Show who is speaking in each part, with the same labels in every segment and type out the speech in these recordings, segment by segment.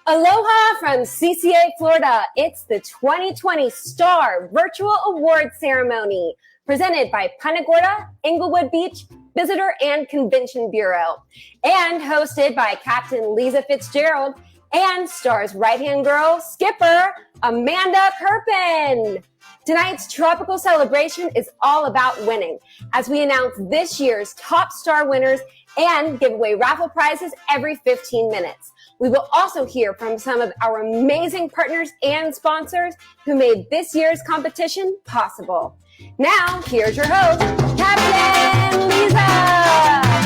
Speaker 1: Aloha from CCA Florida. It's the 2020 Star Virtual Awards Ceremony presented by Punta Gorda, Englewood Beach Visitor and Convention Bureau, and hosted by Captain Leiza Fitzgerald and Star's right-hand girl, skipper Amanda Kirpin. Tonight's tropical celebration is all about winning as we announce this year's top star winners and give away raffle prizes every 15 minutes. We will also hear from some of our amazing partners and sponsors who made this year's competition possible. Now, here's your host, Captain Leiza.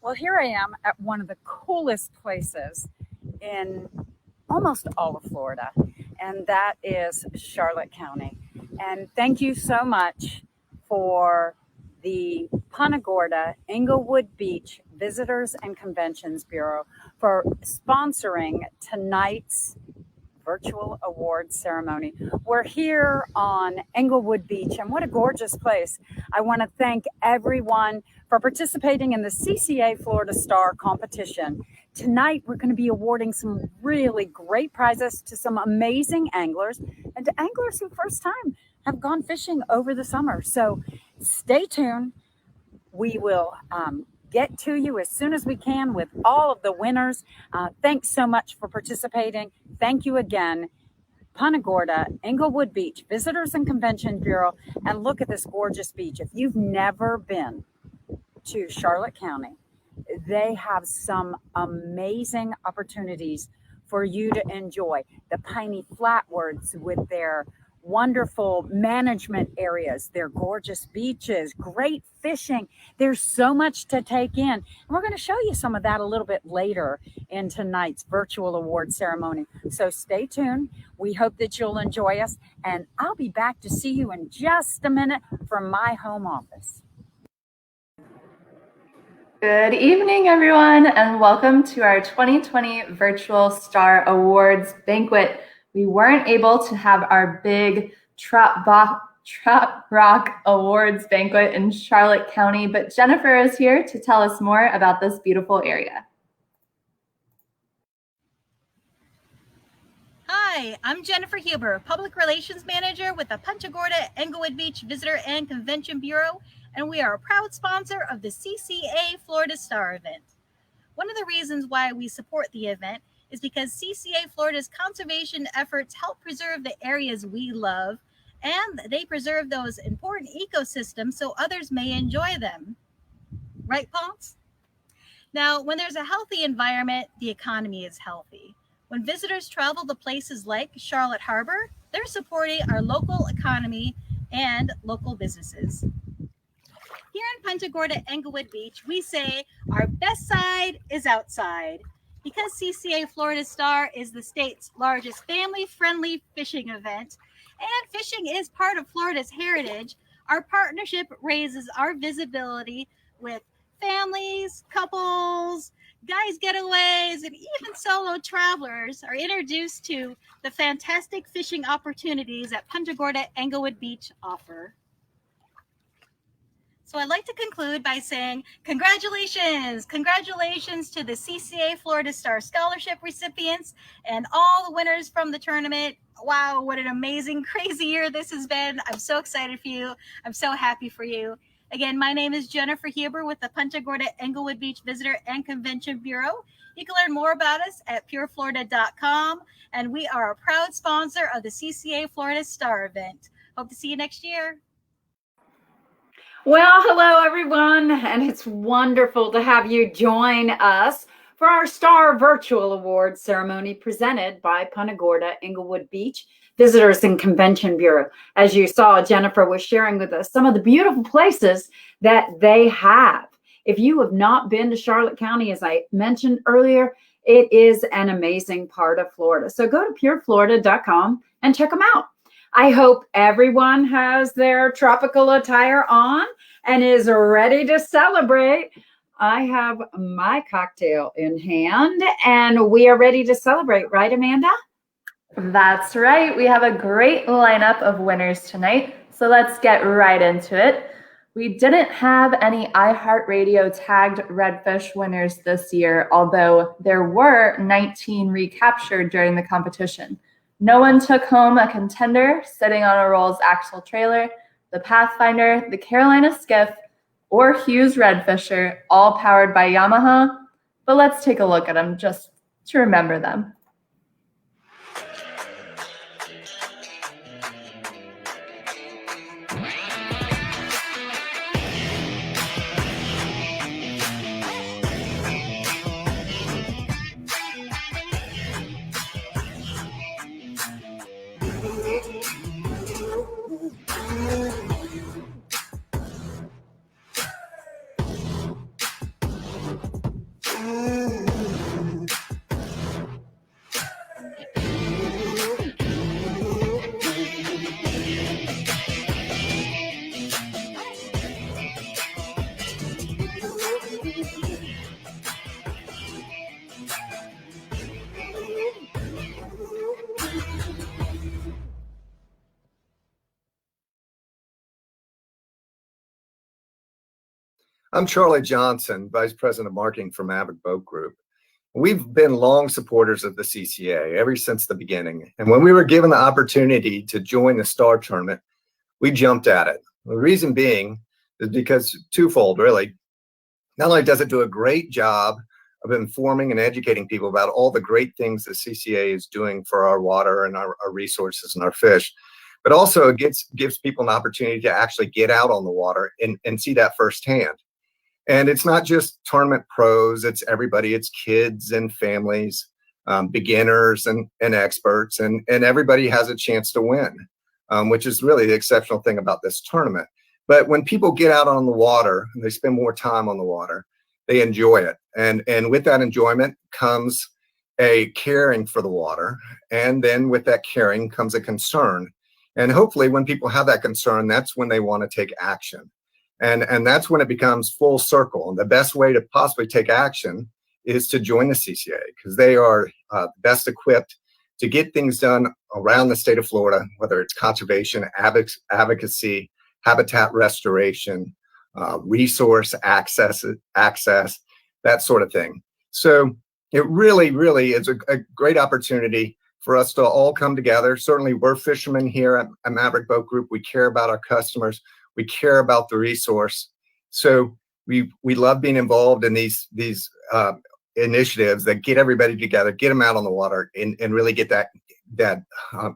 Speaker 2: Well, here I am at one of the coolest places in almost all of Florida, and that is Charlotte County. And thank you so much for the Punta Gorda Englewood Beach Visitors and Conventions Bureau for sponsoring tonight's virtual awards ceremony. We're here on Englewood Beach, and what a gorgeous place. I want to thank everyone for participating in the CCA Florida Star competition. Tonight, we're going to be awarding some really great prizes to some amazing anglers and to anglers who first time have gone fishing over the summer. So stay tuned. We will get to you as soon as we can with all of the winners. Thanks so much for participating. Thank you again. Punta Gorda, Englewood Beach, Visitors and Convention Bureau. And look at this gorgeous beach. If you've never been to Charlotte County, they have some amazing opportunities for you to enjoy. The Piney Flatwoods with their wonderful management areas, their gorgeous beaches, great fishing. There's so much to take in. And we're going to show you some of that a little bit later in tonight's virtual award ceremony. So stay tuned. We hope that you'll enjoy us. And I'll be back to see you in just a minute from my home office.
Speaker 3: Good evening, everyone, and welcome to our 2020 Virtual Star Awards banquet. We weren't able to have our big Trop Rock Awards banquet in Charlotte County, but Jennifer is here to tell us more about this beautiful area.
Speaker 4: Hi, I'm Jennifer Huber, Public Relations Manager with the Punta Gorda Englewood Beach Visitor and Convention Bureau, and we are a proud sponsor of the CCA Florida Star event. One of the reasons why we support the event is because CCA Florida's conservation efforts help preserve the areas we love, and they preserve those important ecosystems so others may enjoy them. Right, Ponce? Now, when there's a healthy environment, the economy is healthy. When visitors travel to places like Charlotte Harbor, they're supporting our local economy and local businesses. Here in Punta Gorda Englewood Beach, we say our best side is outside. Because CCA Florida Star is the state's largest family-friendly fishing event, and fishing is part of Florida's heritage, our partnership raises our visibility with families, couples, Guys getaways, and even solo travelers are introduced to the fantastic fishing opportunities that Punta Gorda Englewood Beach offer. So I'd like to conclude by saying congratulations! Congratulations to the CCA Florida Star Scholarship recipients and all the winners from the tournament. Wow, what an amazing, crazy year this has been. I'm so excited for you. I'm so happy for you. Again, my name is Jennifer Huber with the Punta Gorda Englewood Beach Visitor and Convention Bureau. You can learn more about us at pureflorida.com, and we are a proud sponsor of the CCA Florida Star event. Hope to see you next year.
Speaker 2: Well, hello everyone, and it's wonderful to have you join us for our Star Virtual Awards ceremony presented by Punta Gorda Englewood Beach Visitors and Convention Bureau. As you saw, Jennifer was sharing with us some of the beautiful places that they have. If you have not been to Charlotte County, as I mentioned earlier, it is an amazing part of Florida. So go to pureflorida.com and check them out. I hope everyone has their tropical attire on and is ready to celebrate. I have my cocktail in hand and we are ready to celebrate, right, Amanda?
Speaker 3: That's right. We have a great lineup of winners tonight. So let's get right into it. We didn't have any iHeartRadio tagged redfish winners this year, although there were 19 recaptured during the competition. No one took home a contender sitting on a Rolls axle trailer, the Pathfinder, the Carolina Skiff, or Hughes Redfisher, all powered by Yamaha. But let's take a look at them just to remember them.
Speaker 5: I'm Charlie Johnson, Vice President of Marketing for Maverick Boat Group. We've been long supporters of the CCA ever since the beginning. And when we were given the opportunity to join the Star Tournament, we jumped at it. The reason being is because twofold, really. Not only does it do a great job of informing and educating people about all the great things the CCA is doing for our water and our resources and our fish, but also it gives people an opportunity to actually get out on the water and see that firsthand. And it's not just tournament pros, it's everybody, it's kids and families, beginners and experts, and everybody has a chance to win, which is really the exceptional thing about this tournament. But when people get out on the water and they spend more time on the water, they enjoy it. And with that enjoyment comes a caring for the water. And then with that caring comes a concern. And hopefully when people have that concern, that's when they want to take action. And that's when it becomes full circle. And the best way to possibly take action is to join the CCA, because they are best equipped to get things done around the state of Florida, whether it's conservation, advocacy, habitat restoration, resource access, that sort of thing. So it really, really is a great opportunity for us to all come together. Certainly we're fishermen here at Maverick Boat Group. We care about our customers. We care about the resource. So we love being involved in these initiatives that get everybody together, get them out on the water, and really get that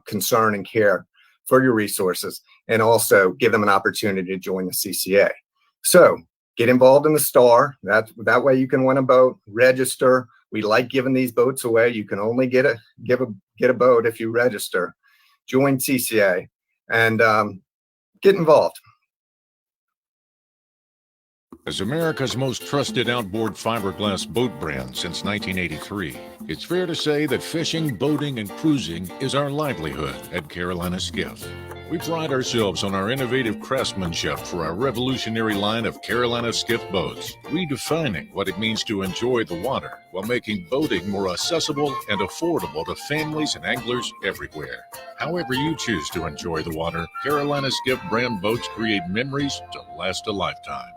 Speaker 5: concern and care for your resources, and also give them an opportunity to join the CCA. So get involved in the Star. That way you can win a boat. Register. We like giving these boats away. You can only get a boat if you register. Join CCA and get involved.
Speaker 6: As America's most trusted outboard fiberglass boat brand since 1983, it's fair to say that fishing, boating, and cruising is our livelihood at Carolina Skiff. We pride ourselves on our innovative craftsmanship for our revolutionary line of Carolina skiff boats, redefining what it means to enjoy the water while making boating more accessible and affordable to families and anglers everywhere. However you choose to enjoy the water, Carolina Skiff brand boats create memories to last a lifetime.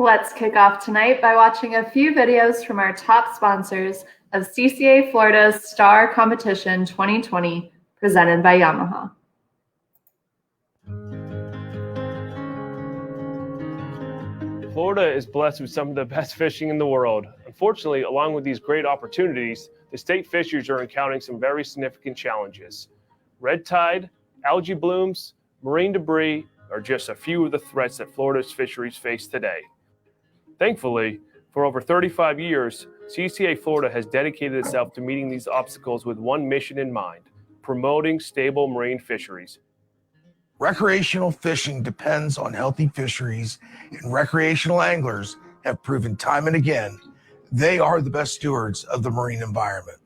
Speaker 3: Let's kick off tonight by watching a few videos from our top sponsors of CCA Florida's Star Competition 2020, presented by Yamaha.
Speaker 7: Florida is blessed with some of the best fishing in the world. Unfortunately, along with these great opportunities, the state fisheries are encountering some very significant challenges. Red tide, algae blooms, marine debris are just a few of the threats that Florida's fisheries face today. Thankfully, for over 35 years, CCA Florida has dedicated itself to meeting these obstacles with one mission in mind: promoting stable marine fisheries.
Speaker 8: Recreational fishing depends on healthy fisheries, and recreational anglers have proven time and again they are the best stewards of the marine environment.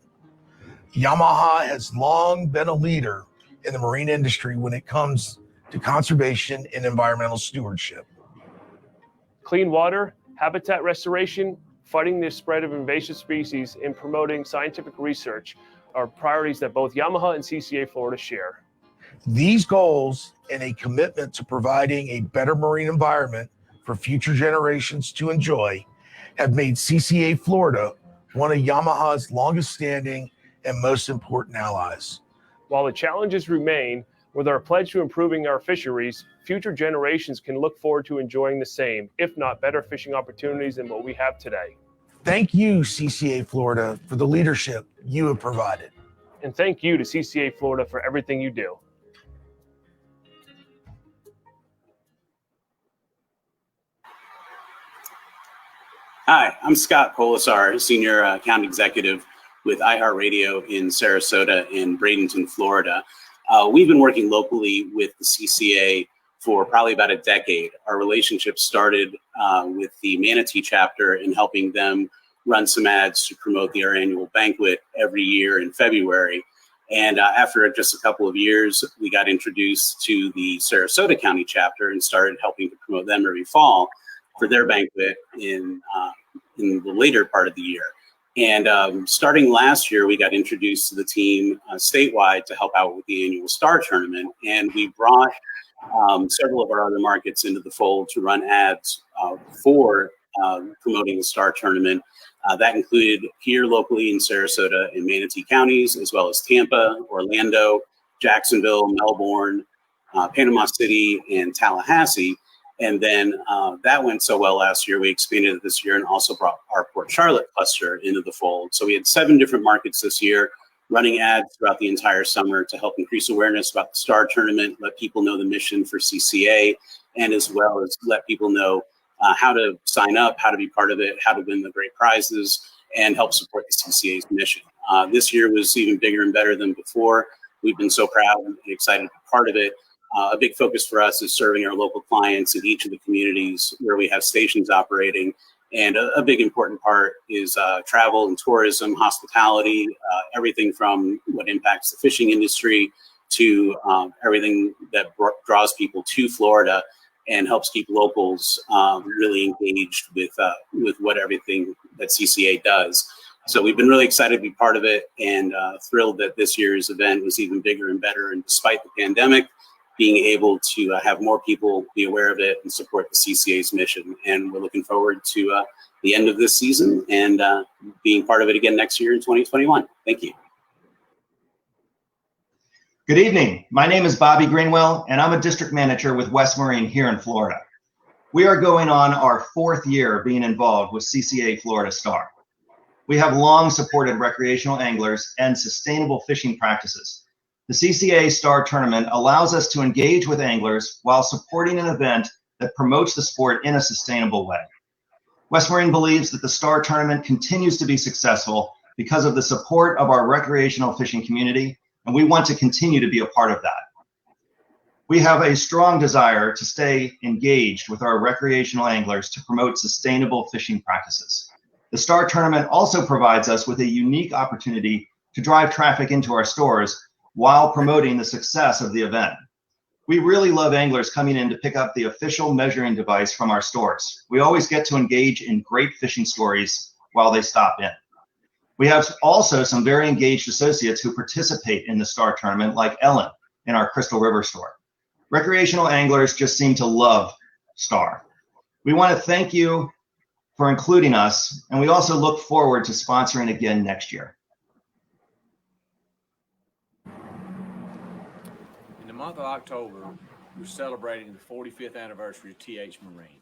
Speaker 8: Yamaha has long been a leader in the marine industry when it comes to conservation and environmental stewardship.
Speaker 7: Clean water, habitat restoration, fighting the spread of invasive species, and promoting scientific research are priorities that both Yamaha and CCA Florida share.
Speaker 8: These goals and a commitment to providing a better marine environment for future generations to enjoy have made CCA Florida one of Yamaha's longest standing and most important allies.
Speaker 7: While the challenges remain, with our pledge to improving our fisheries, future generations can look forward to enjoying the same, if not better, fishing opportunities than what we have today.
Speaker 8: Thank you, CCA Florida, for the leadership you have provided.
Speaker 7: And thank you to CCA Florida for everything you do.
Speaker 9: Hi, I'm Scott Polisar, Senior Account Executive with iHeartRadio in Sarasota and Bradenton, Florida. We've been working locally with the CCA for probably about a decade. Our relationship started with the Manatee chapter in helping them run some ads to promote their annual banquet every year in February. And after just a couple of years, we got introduced to the Sarasota County chapter and started helping to promote them every fall for their banquet in the later part of the year. And starting last year, we got introduced to the team statewide to help out with the annual Star Tournament. And we brought several of our other markets into the fold to run ads for promoting the Star Tournament. That included here locally in Sarasota and Manatee counties, as well as Tampa, Orlando, Jacksonville, Melbourne, Panama City, and Tallahassee. And then that went so well last year, we expanded it this year and also brought our Port Charlotte cluster into the fold. So we had 7 different markets this year, running ads throughout the entire summer to help increase awareness about the Star Tournament, let people know the mission for CCA, and as well as let people know how to sign up, how to be part of it, how to win the great prizes, and help support the CCA's mission. This year was even bigger and better than before. We've been so proud and excited to be part of it. A big focus for us is serving our local clients in each of the communities where we have stations operating. And a big important part is travel and tourism, hospitality, everything from what impacts the fishing industry to everything that draws people to Florida. and helps keep locals really engaged with everything that CCA does. So we've been really excited to be part of it, and thrilled that this year's event was even bigger and better. And despite the pandemic, being able to have more people be aware of it and support the CCA's mission. And we're looking forward to the end of this season and being part of it again next year in 2021. Thank you.
Speaker 10: Good evening. My name is Bobby Greenwell, and I'm a district manager with West Marine here in Florida. We are going on our 4th year being involved with CCA Florida Star. We have long supported recreational anglers and sustainable fishing practices. The CCA Star Tournament allows us to engage with anglers while supporting an event that promotes the sport in a sustainable way. West Marine believes that the Star Tournament continues to be successful because of the support of our recreational fishing community, and we want to continue to be a part of that. We have a strong desire to stay engaged with our recreational anglers to promote sustainable fishing practices. The Star Tournament also provides us with a unique opportunity to drive traffic into our stores while promoting the success of the event. We really love anglers coming in to pick up the official measuring device from our stores. We always get to engage in great fishing stories while they stop in. We have also some very engaged associates who participate in the Star Tournament, like Ellen in our Crystal River store. Recreational anglers just seem to love Star. We want to thank you for including us, and we also look forward to sponsoring again next year.
Speaker 11: In the month of October, we're celebrating the 45th anniversary of TH Marine.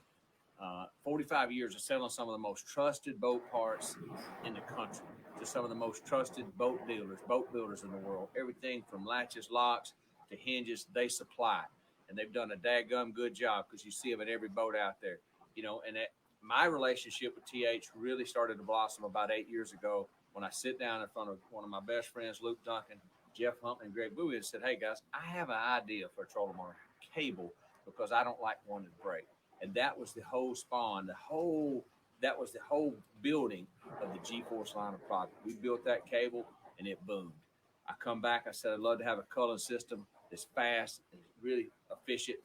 Speaker 11: 45 years of selling some of the most trusted boat parts in the country to some of the most trusted boat builders in the world. Everything from latches, locks, to hinges, they supply. And they've done a daggum good job, because you see them at every boat out there. You know, and my relationship with TH really started to blossom about 8 years ago when I sit down in front of one of my best friends, Luke Duncan, Jeff Humphrey, and Greg Bowie, and said, hey guys, I have an idea for a trolling motor cable because I don't like one to break. And that was the whole spawn, that was the whole building of the G-Force line of product. We built that cable and it boomed. I come back, I said, I'd love to have a culling system that's fast and really efficient.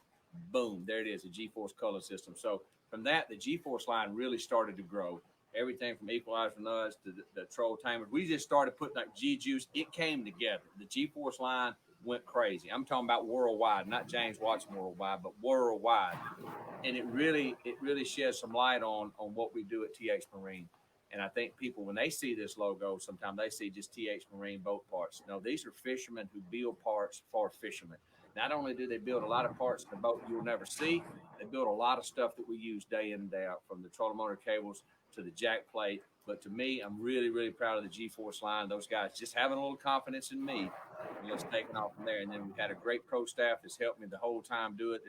Speaker 11: Boom, there it is, a G-Force culling system. So from that, the G-Force line really started to grow. Everything from equalizer nuts to the troll tamers. We just started putting like G-Juice. It came together. The G-Force line went crazy. I'm talking about worldwide, not James Watson worldwide, but worldwide. And it really sheds some light on what we do at TH Marine. And I think people, when they see this logo, sometimes they see just TH Marine boat parts. No, these are fishermen who build parts for fishermen. Not only do they build a lot of parts in the boat you'll never see, they build a lot of stuff that we use day in and day out, from the trolling motor cables to the jack plate. But to me, I'm really, really proud of the G-Force line. Those guys just having a little confidence in me, and let's take it off from there. And then we've had a great pro staff that's helped me the whole time do it,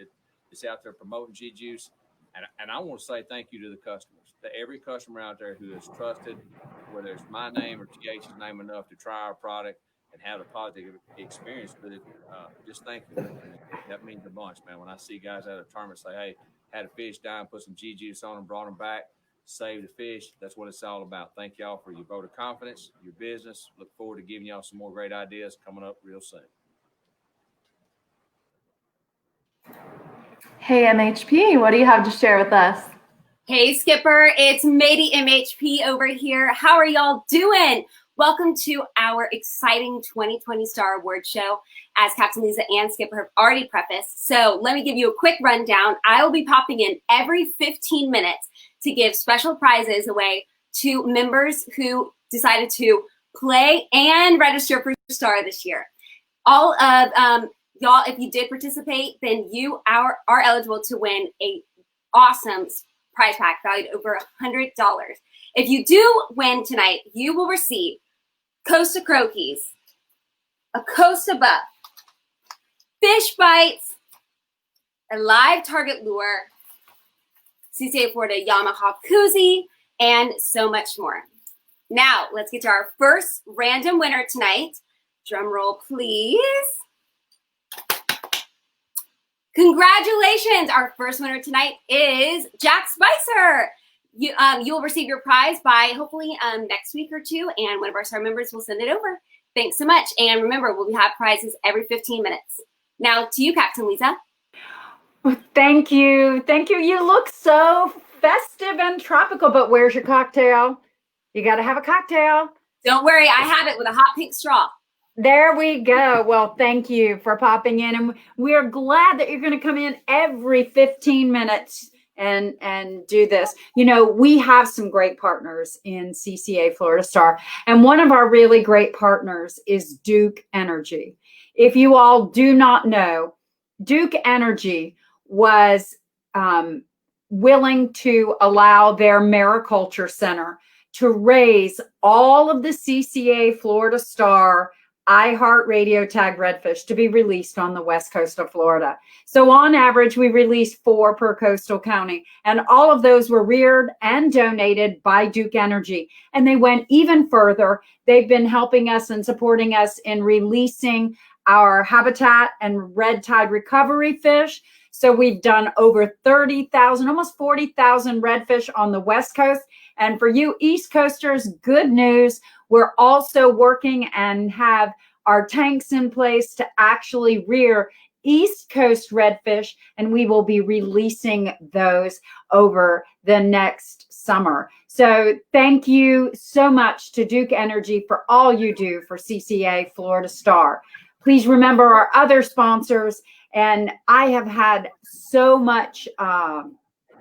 Speaker 11: that's out there promoting G-Juice. And I want to say thank you to the customers, to every customer out there who has trusted, whether it's my name or TH's name, enough to try our product and have a positive experience with it. Just thank you. That means a bunch, man. When I see guys at a tournament say, hey, had a fish die, put some G-Juice on them, brought them back, saved the fish, that's what it's all about. Thank y'all for your vote of confidence, your business. Look forward to giving y'all some more great ideas coming up real soon.
Speaker 3: Hey, MHP, what do you have to share with us?
Speaker 1: Hey, Skipper, it's Mady MHP over here. How are y'all doing? Welcome to our exciting 2020 Star Award Show. As Captain Leiza and Skipper have already prefaced, so let me give you a quick rundown. I will be popping in every 15 minutes to give special prizes away to members who decided to play and register for Star this year. All of y'all, if you did participate, then you are eligible to win a awesome prize pack valued over $100. If you do win tonight, you will receive Costa Croakies, a Costa Buff, fish bites, a live target lure, CCA Florida Yamaha koozie, and so much more. Now, let's get to our first random winner tonight. Drum roll, please. Congratulations! Our first winner tonight is Jack Spicer. You will receive your prize by hopefully next week or two, and one of our Star members will send it over. Thanks so much. And remember, we'll have prizes every 15 minutes. Now to you, Captain Leiza.
Speaker 2: Thank you. Thank you. You look so festive and tropical, but where's your cocktail? You got to have a cocktail.
Speaker 1: Don't worry, I have it with a hot pink straw.
Speaker 2: There we go. Well, thank you for popping in. And we're glad that you're going to come in every 15 minutes and do this. You know, we have some great partners in CCA Florida Star. And one of our really great partners is Duke Energy. If you all do not know, Duke Energy was willing to allow their Mariculture Center to raise all of the CCA Florida Star iHeartRadio tag redfish to be released on the west coast of Florida. So on average, we released 4 per coastal county, and all of those were reared and donated by Duke Energy. And they went even further. They've been helping us and supporting us in releasing our habitat and red tide recovery fish. So we've done over 30,000, almost 40,000 redfish on the west coast. And for you East Coasters, good news. We're also working and have our tanks in place to actually rear East Coast redfish, and we will be releasing those over the next summer. So thank you so much to Duke Energy for all you do for CCA Florida Star. Please remember our other sponsors, and I have had so much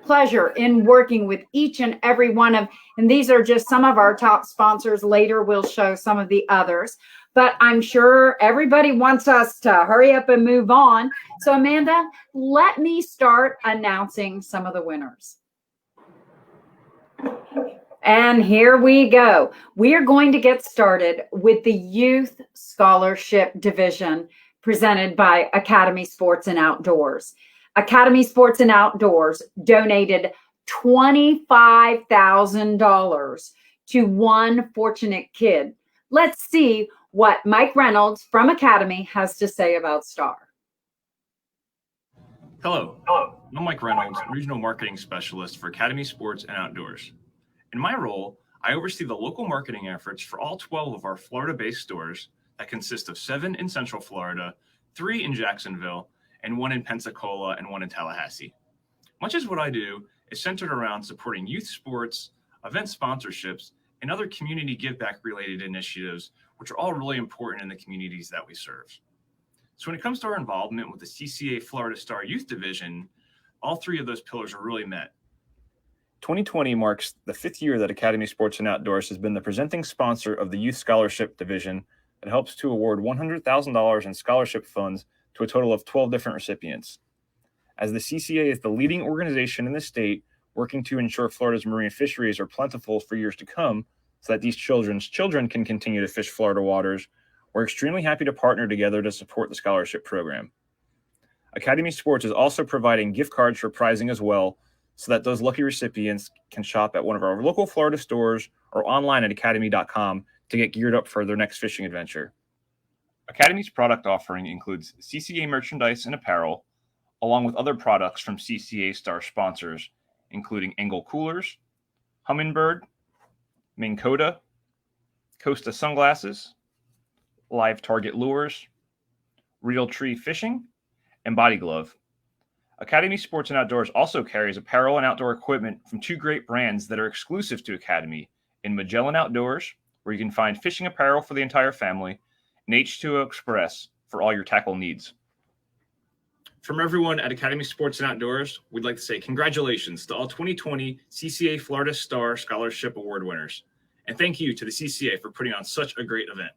Speaker 2: pleasure in working with each and every one of, and these are just some of our top sponsors. Later we'll show some of the others, but I'm sure everybody wants us to hurry up and move on. So Amanda, let me start announcing some of the winners. And here we go. We are going to get started with the Youth Scholarship Division presented by Academy Sports and Outdoors. Academy Sports and Outdoors donated $25,000 to one fortunate kid. Let's see what Mike Reynolds from Academy has to say about Star.
Speaker 12: Hello, I'm Mike Reynolds, Regional Marketing Specialist for Academy Sports and Outdoors. In my role, I oversee the local marketing efforts for all 12 of our Florida-based stores that consist of 7 in Central Florida, 3 in Jacksonville, and 1 in Pensacola and 1 in Tallahassee. Much as what I do is centered around supporting youth sports, event sponsorships, and other community give-back related initiatives, which are all really important in the communities that we serve. So when it comes to our involvement with the CCA Florida Star Youth Division, all 3 of those pillars are really met. 2020 marks the 5th year that Academy Sports and Outdoors has been the presenting sponsor of the Youth Scholarship Division that helps to award $100,000 in scholarship funds to a total of 12 different recipients. As the CCA is the leading organization in the state working to ensure Florida's marine fisheries are plentiful for years to come so that these children's children can continue to fish Florida waters, we're extremely happy to partner together to support the scholarship program. Academy Sports is also providing gift cards for prizing as well, so that those lucky recipients can shop at one of our local Florida stores or online at academy.com to get geared up for their next fishing adventure. Academy's product offering includes CCA merchandise and apparel, along with other products from CCA Star sponsors, including Engel Coolers, Humminbird, Minn Kota, Costa Sunglasses, Live Target Lures, Real Tree Fishing, and Body Glove. Academy Sports and Outdoors also carries apparel and outdoor equipment from 2 great brands that are exclusive to Academy in Magellan Outdoors, where you can find fishing apparel for the entire family, and H2O Express for all your tackle needs. From everyone at Academy Sports and Outdoors, we'd like to say congratulations to all 2020 CCA Florida Star Scholarship Award winners. And thank you to the CCA for putting on such a great event.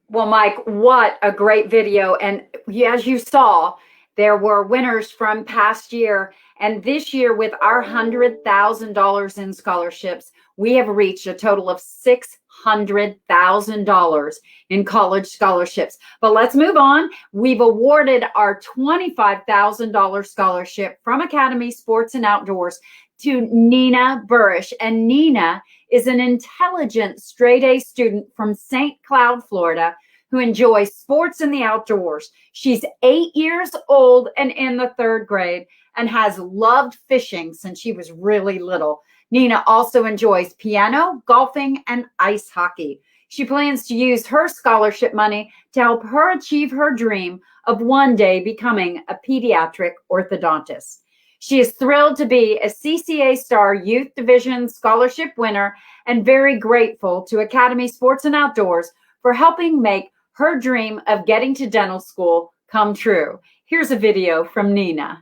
Speaker 2: Well, Mike, what a great video. And as you saw, there were winners from past year. And this year, with our $100,000 in scholarships, we have reached a total of $600,000 in college scholarships. But let's move on. We've awarded our $25,000 scholarship from Academy Sports and Outdoors to Nina Burish. And Nina is an intelligent straight-A student from St. Cloud, Florida, who enjoys sports and the outdoors. She's 8 years old and in the 3rd grade and has loved fishing since she was really little. Nina also enjoys piano, golfing, and ice hockey. She plans to use her scholarship money to help her achieve her dream of one day becoming a pediatric orthodontist. She is thrilled to be a CCA Star Youth Division Scholarship winner and very grateful to Academy Sports and Outdoors for helping make her dream of getting to dental school come true. Here's a video from Nina.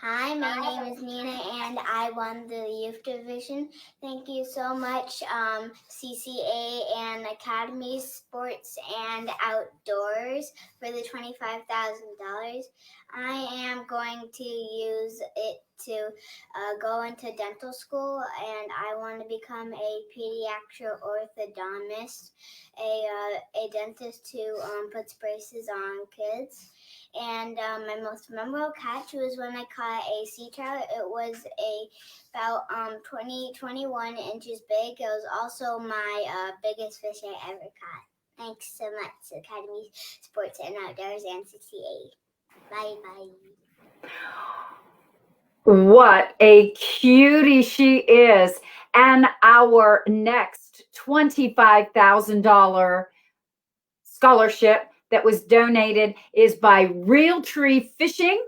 Speaker 13: Hi, my name is Nina and I won the youth division. Thank you so much, CCA and Academy Sports and Outdoors for the $25,000. I am going to use it to go into dental school, and I want to become a pediatric orthodontist, a dentist who puts braces on kids. And my most memorable catch was when I caught a sea trout. It was about 21 inches big. It was also my biggest fish I ever caught. Thanks so much, Academy Sports and Outdoors and CCA. Bye-bye.
Speaker 2: What a cutie she is. And our next $25,000 scholarship that was donated is by Realtree Fishing,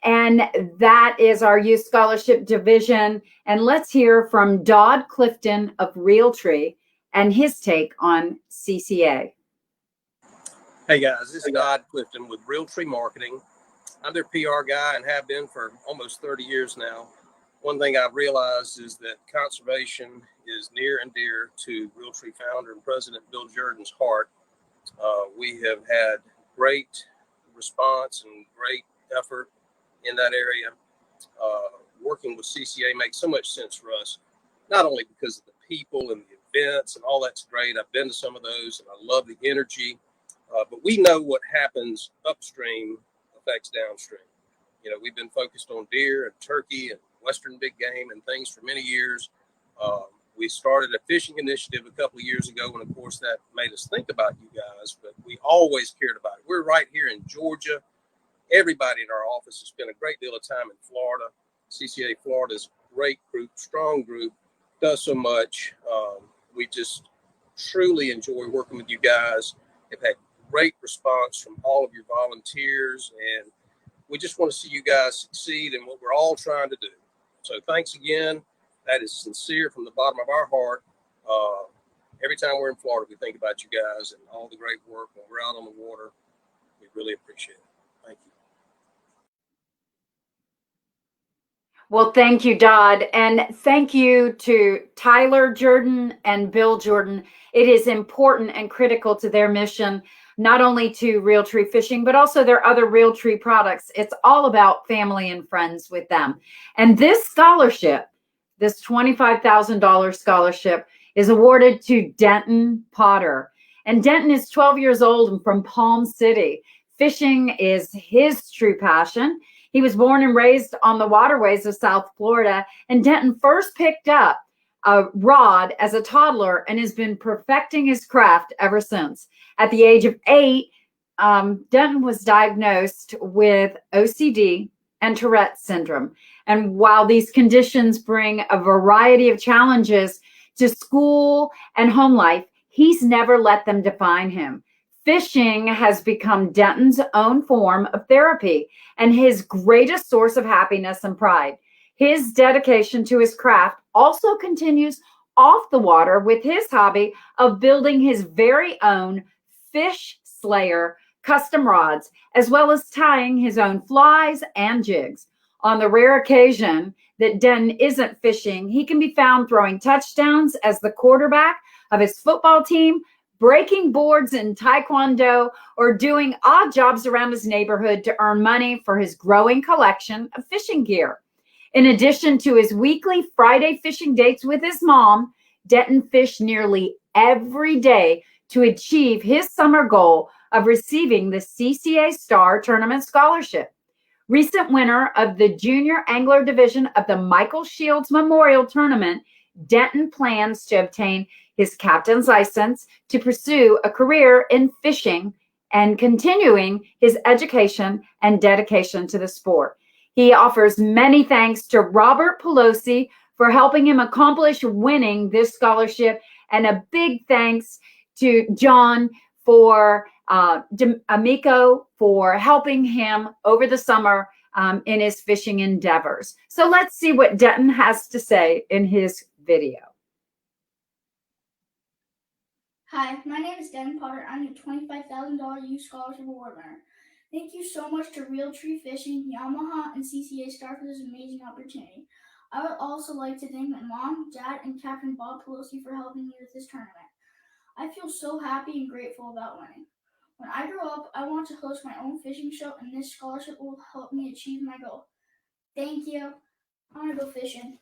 Speaker 2: and that is our youth scholarship division. And let's hear from Dodd Clifton of Realtree and his take on CCA.
Speaker 14: Hey guys, this is Dodd Clifton with Realtree Marketing. I'm their PR guy and have been for almost 30 years now. One thing I've realized is that conservation is near and dear to Realtree founder and president Bill Jordan's heart. We have had great response and great effort in that area. Working with CCA makes so much sense for us, not only because of the people and the events and all that's great. I've been to some of those and I love the energy, but we know what happens upstream affects downstream. You know, we've been focused on deer and turkey and western big game and things for many years. We started a fishing initiative a couple of years ago, and of course that made us think about you guys, but we always cared about it. We're right here in Georgia. Everybody in our office has spent a great deal of time in Florida. CCA Florida is a great group, strong group, does so much. We just truly enjoy working with you guys. Have had great response from all of your volunteers, and we just want to see you guys succeed in what we're all trying to do. So thanks again. That is sincere from the bottom of our heart. Every time we're in Florida, we think about you guys and all the great work when we're out on the water. We really appreciate it. Thank you.
Speaker 2: Well, thank you, Dodd. And thank you to Tyler Jordan and Bill Jordan. It is important and critical to their mission, not only to Realtree Fishing, but also their other Realtree products. It's all about family and friends with them. And this scholarship, this $25,000 scholarship, is awarded to Denton Potter. And Denton is 12 years old and from Palm City. Fishing is his true passion. He was born and raised on the waterways of South Florida, and Denton first picked up a rod as a toddler and has been perfecting his craft ever since. At the age of 8, Denton was diagnosed with OCD and Tourette's syndrome. And while these conditions bring a variety of challenges to school and home life, he's never let them define him. Fishing has become Denton's own form of therapy and his greatest source of happiness and pride. His dedication to his craft also continues off the water with his hobby of building his very own fish slayer custom rods, as well as tying his own flies and jigs. On the rare occasion that Denton isn't fishing, he can be found throwing touchdowns as the quarterback of his football team, breaking boards in Taekwondo, or doing odd jobs around his neighborhood to earn money for his growing collection of fishing gear. In addition to his weekly Friday fishing dates with his mom, Denton fished nearly every day to achieve his summer goal of receiving the CCA Star Tournament Scholarship. Recent winner of the Junior Angler Division of the Michael Shields Memorial Tournament, Denton plans to obtain his captain's license to pursue a career in fishing and continuing his education and dedication to the sport. He offers many thanks to Robert Pelosi for helping him accomplish winning this scholarship
Speaker 3: And a big thanks to John for Amico for helping him over the summer in his fishing endeavors. So let's see what Denton has to say in his video.
Speaker 15: Hi, my name is Denton Potter. I'm a $25,000 youth scholarship award winner. Thank you so much to Realtree Fishing, Yamaha, and CCA Star for this amazing opportunity. I would also like to thank my mom, dad, and Captain Bob Pelosi for helping me with this tournament. I feel so happy and grateful about winning. When I grow up, I want to host my own fishing show, and this scholarship will help me achieve my goal. Thank you. I want to go fishing.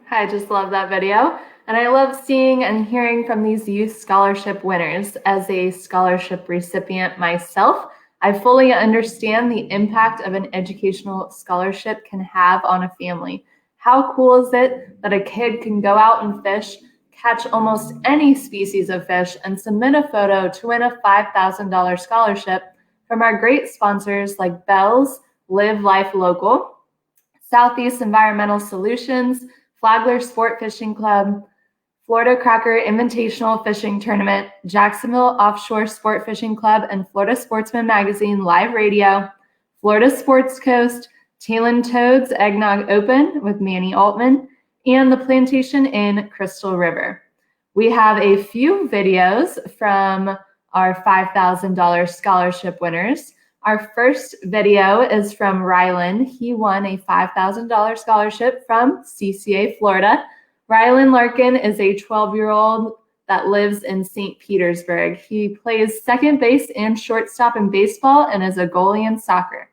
Speaker 3: I just love that video. And I love seeing and hearing from these youth scholarship winners. As a scholarship recipient myself, I fully understand the impact of an educational scholarship can have on a family. How cool is it that a kid can go out and fish, catch almost any species of fish, and submit a photo to win a $5,000 scholarship from our great sponsors like Bell's, Live Life Local, Southeast Environmental Solutions, Flagler Sport Fishing Club, Florida Cracker Invitational Fishing Tournament, Jacksonville Offshore Sport Fishing Club, and Florida Sportsman Magazine Live Radio, Florida Sports Coast, Talon Toads Eggnog Open with Manny Altman, and the Plantation in Crystal River. We have a few videos from our $5,000 scholarship winners. Our first video is from Rylan. He won a $5,000 scholarship from CCA Florida. Rylan Larkin is a 12-year-old that lives in St. Petersburg. He plays second base and shortstop in baseball and is a goalie in soccer.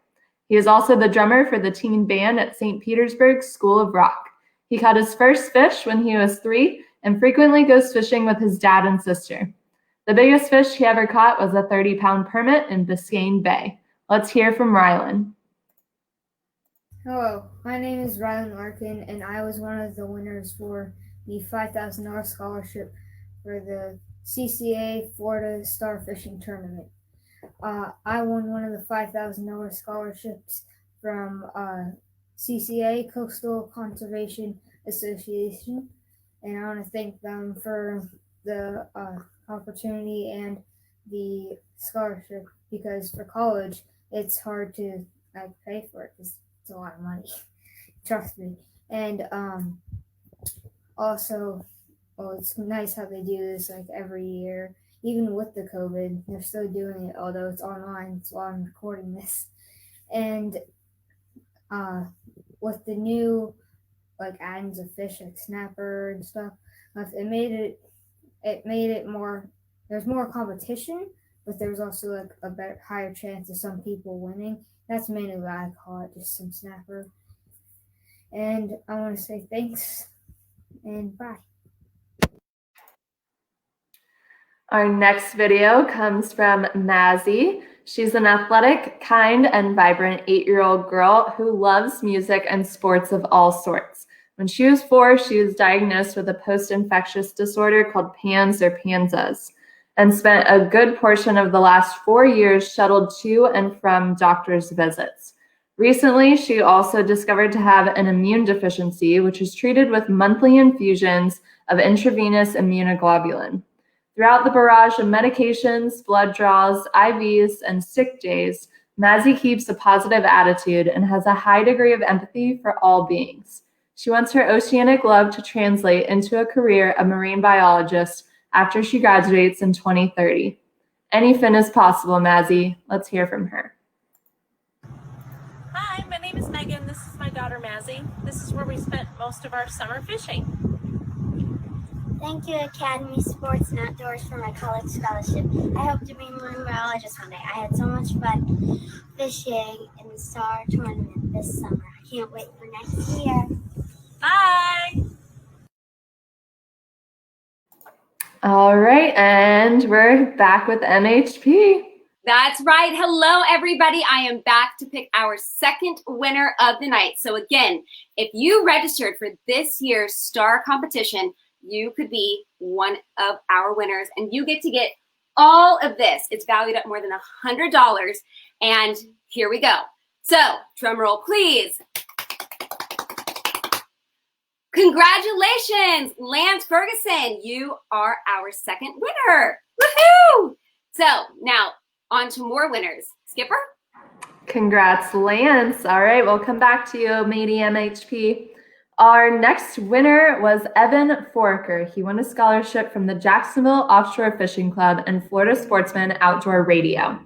Speaker 3: He is also the drummer for the teen band at St. Petersburg School of Rock. He caught his first fish when he was 3 and frequently goes fishing with his dad and sister. The biggest fish he ever caught was a 30-pound permit in Biscayne Bay. Let's hear from Rylan.
Speaker 16: Hello, my name is Rylan Larkin, and I was one of the winners for the $5,000 scholarship for the CCA Florida Star Fishing Tournament. I won one of the $5,000 scholarships from CCA Coastal Conservation Association, and I want to thank them for the opportunity and the scholarship, because for college it's hard to pay for it because it's a lot of money. Trust me. And also, it's nice how they do this every year. Even with the COVID, they're still doing it, although it's online while I'm recording this. And with the new addings of fish like snapper and stuff, it made it more. There's more competition, but there's also a better, higher chance of some people winning. That's mainly what I caught, just some snapper. And I want to say thanks and bye.
Speaker 3: Our next video comes from Mazzy. She's an athletic, kind, and vibrant 8-year-old girl who loves music and sports of all sorts. When she was 4, she was diagnosed with a post-infectious disorder called PANS or PANSAS, and spent a good portion of the last 4 years shuttled to and from doctor's visits. Recently, she also discovered to have an immune deficiency, which is treated with monthly infusions of intravenous immunoglobulin. Throughout the barrage of medications, blood draws, IVs, and sick days, Mazzy keeps a positive attitude and has a high degree of empathy for all beings. She wants her oceanic love to translate into a career of marine biologist after she graduates in 2030. Anything is possible, Mazzy. Let's hear from her.
Speaker 17: Hi, my name is Megan. This is my daughter, Mazzy. This is where we spent most of our summer fishing.
Speaker 13: Thank you, Academy Sports and Outdoors, for my college scholarship. I hope to be a marine biologist one day. I had so much fun fishing in the Star Tournament this summer. I can't wait for next year.
Speaker 17: Bye!
Speaker 3: All right, and we're back with MHP.
Speaker 1: That's right. Hello, everybody. I am back to pick our second winner of the night. So again, if you registered for this year's Star competition, you could be one of our winners, and you get to get all of this. It's valued at more than $100, and here we go. So, drum roll, please. Congratulations, Lance Ferguson. You are our second winner. Woohoo! So now on to more winners. Skipper?
Speaker 3: Congrats, Lance. All right, we'll come back to you, matey MHP. Our next winner was Evan Foraker. He won a scholarship from the Jacksonville Offshore Fishing Club and Florida Sportsman Outdoor Radio.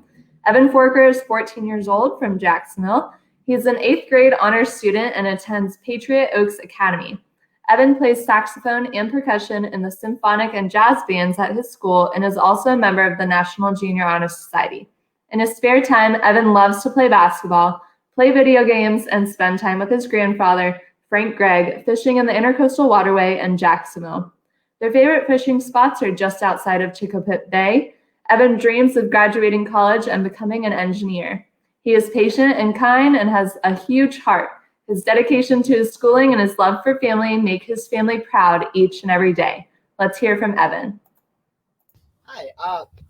Speaker 3: Evan Foraker is 14 years old from Jacksonville. He's an 8th grade honors student and attends Patriot Oaks Academy. Evan plays saxophone and percussion in the symphonic and jazz bands at his school and is also a member of the National Junior Honor Society. In his spare time, Evan loves to play basketball, play video games, and spend time with his grandfather, Frank Gregg, fishing in the Intercoastal Waterway in Jacksonville. Their favorite fishing spots are just outside of Chicopee Bay. Evan dreams of graduating college and becoming an engineer. He is patient and kind and has a huge heart. His dedication to his schooling and his love for family make his family proud each and every day. Let's hear from Evan.
Speaker 18: Hi,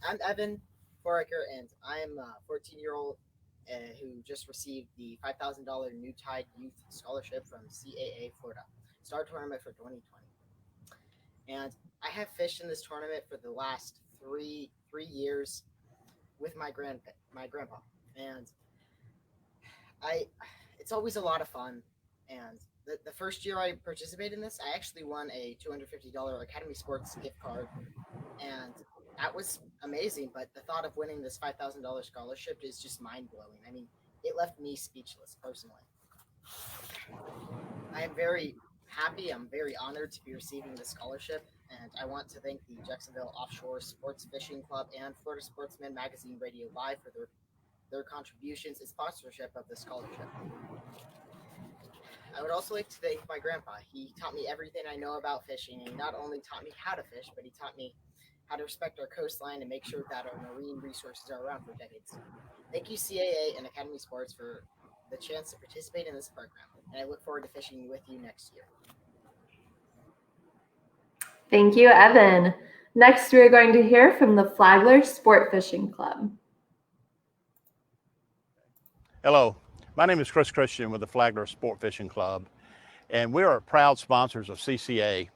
Speaker 18: I'm Evan Foraker, and I'm a 14-year-old who just received the $5,000 New Tide Youth Scholarship from CAA Florida Star Tournament for 2020. And I have fished in this tournament for the last three years with my grandpa, and it's always a lot of fun. And the first year I participated in this, I actually won a $250 Academy Sports gift card, and that was amazing. But the thought of winning this $5,000 scholarship is just mind-blowing. I mean, it left me speechless personally. I am very happy. I'm very honored to be receiving this scholarship, and I want to thank the Jacksonville Offshore Sports Fishing Club and Florida Sportsman Magazine Radio Live for their contributions and sponsorship of the scholarship. I would also like to thank my grandpa. He taught me everything I know about fishing, and he not only taught me how to fish, but he taught me how to respect our coastline and make sure that our marine resources are around for decades. Thank you, CAA and Academy Sports, for the chance to participate in this program, and I look forward to fishing with you next year.
Speaker 3: Thank you, Evan. Next, we're going to hear from the Flagler Sport Fishing Club.
Speaker 19: Hello, my name is Chris Christian with the Flagler Sport Fishing Club, and we are proud sponsors of CCA,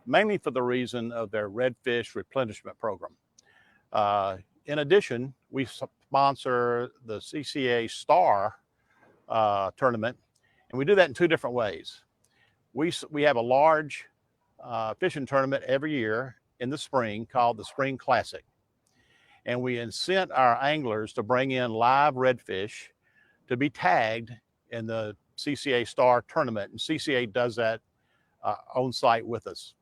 Speaker 19: mainly for the reason of their redfish replenishment program. In addition, we sponsor the CCA Star tournament, and we do that in 2 different ways. We have a large fishing tournament every year in the spring called the Spring Classic, and we incent our anglers to bring in live redfish to be tagged in the CCA Star tournament, and CCA does that on site with us.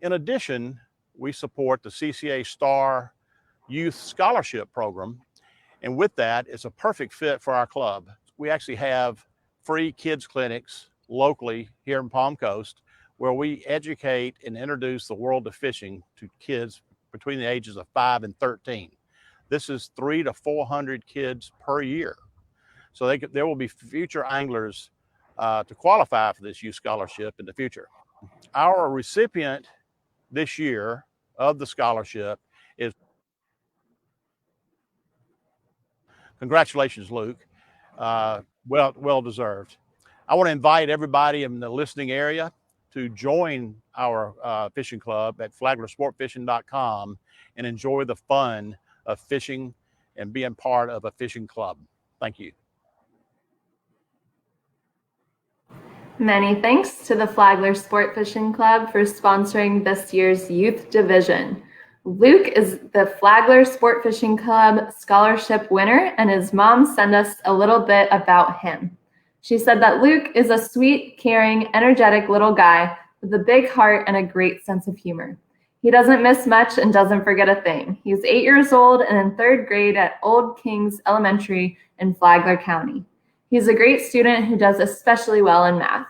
Speaker 19: In addition, we support the CCA Star Youth Scholarship Program, and with that, it's a perfect fit for our club. We actually have free kids clinics locally here in Palm Coast where we educate and introduce the world of fishing to kids between the ages of 5 and 13. This is 300 to 400 kids per year. So there will be future anglers to qualify for this youth scholarship in the future. Our recipient this year of the scholarship is, congratulations, Luke. Well deserved. I want to invite everybody in the listening area to join our fishing club at flaglersportfishing.com and enjoy the fun of fishing and being part of a fishing club. Thank you.
Speaker 3: Many thanks to the Flagler Sport Fishing Club for sponsoring this year's youth division. Luke is the Flagler Sport Fishing Club scholarship winner, and his mom sent us a little bit about him. She said that Luke is a sweet, caring, energetic little guy with a big heart and a great sense of humor. He doesn't miss much and doesn't forget a thing. He's 8 years old and in 3rd grade at Old Kings Elementary in Flagler County. He's a great student who does especially well in math.